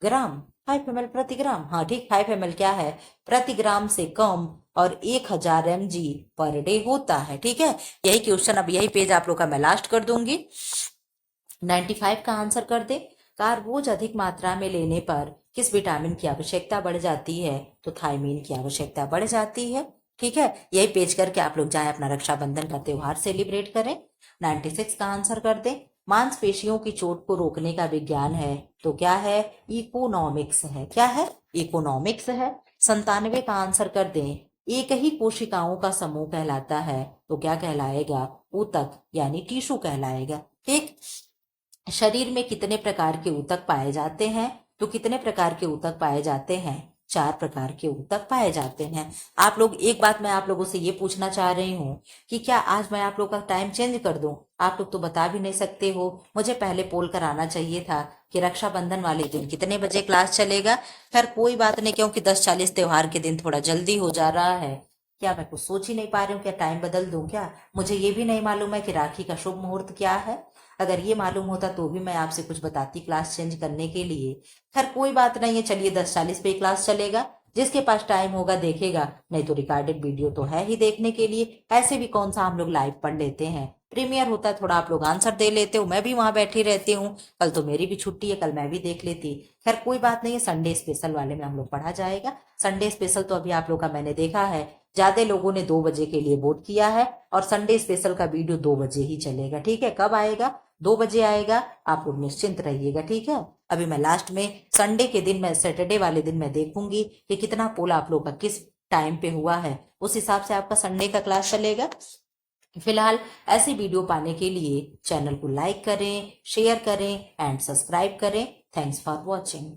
ग्राम। 5 ml प्रति ग्राम, हाँ ठीक, 5 ml क्या है, प्रति ग्राम से कम, और 1000 mg पर डे होता है। ठीक है, यही क्वेश्चन, अब यही पेज आप लोग का मैं लास्ट कर दूंगी। 95 का आंसर कर दे। कार्बोज अधिक मात्रा में लेने पर किस विटामिन की आवश्यकता बढ़ जाती है, तो थायमीन की आवश्यकता बढ़ जाती है। ठीक है, यही पेज करके आप लोग जाएं अपना रक्षाबंधन का त्योहार सेलिब्रेट करें। 96 का आंसर कर दे। मांसपेशियों की चोट को रोकने का विज्ञान है, तो क्या है, इकोनॉमिक्स है। क्या है, इकोनॉमिक्स है। 97 का आंसर कर दें। एक ही कोशिकाओं का समूह कहलाता है, तो क्या कहलाएगा, ऊतक यानी टिश्यू कहलाएगा। ठीक, शरीर में कितने प्रकार के ऊतक पाए जाते हैं, तो कितने प्रकार के ऊतक पाए जाते हैं, 4 प्रकार के ऊतक पाए जाते हैं। आप लोग, एक बात मैं आप लोगों से ये पूछना चाह रही हूँ कि क्या आज मैं आप लोग का टाइम चेंज कर दूं? आप लोग तो बता भी नहीं सकते हो। मुझे पहले पोल कराना चाहिए था कि रक्षाबंधन वाले दिन कितने बजे क्लास चलेगा। खैर कोई बात नहीं, क्योंकि 10:40 त्योहार के दिन थोड़ा जल्दी हो जा रहा है। क्या मैं कुछ सोच ही नहीं पा रही हूँ, क्या टाइम बदल दूं क्या? मुझे ये भी नहीं मालूम है कि राखी का शुभ मुहूर्त क्या है। अगर ये मालूम होता तो भी मैं आपसे कुछ बताती क्लास चेंज करने के लिए। खैर कोई बात नहीं है, चलिए 10:40 पे क्लास चलेगा। जिसके पास टाइम होगा देखेगा, नहीं तो रिकॉर्डेड वीडियो तो है ही देखने के लिए। ऐसे भी कौन सा हम लोग लाइव पढ़ लेते हैं, प्रीमियर होता है थोड़ा आप लोग आंसर दे लेते हो, मैं भी वहां बैठी रहती हूँ। कल तो मेरी भी छुट्टी है, कल मैं भी देख लेती। खैर कोई बात नहीं है, संडे स्पेशल वाले में हम लोग पढ़ा जाएगा। संडे स्पेशल तो अभी आप लोग का मैंने देखा है, ज्यादा लोगों ने 2 बजे के लिए वोट किया है, और संडे स्पेशल का वीडियो 2 बजे ही चलेगा। ठीक है, कब आएगा, 2 बजे आएगा। आप लोग निश्चिंत रहिएगा। ठीक है, अभी मैं लास्ट में संडे के दिन, मैं सैटरडे वाले दिन मैं देखूंगी कि कितना पोल आप लोग का किस टाइम पे हुआ है, उस हिसाब से आपका संडे का क्लास चलेगा। फिलहाल ऐसी वीडियो पाने के लिए चैनल को लाइक करें, शेयर करें एंड सब्सक्राइब करें। Thanks for watching.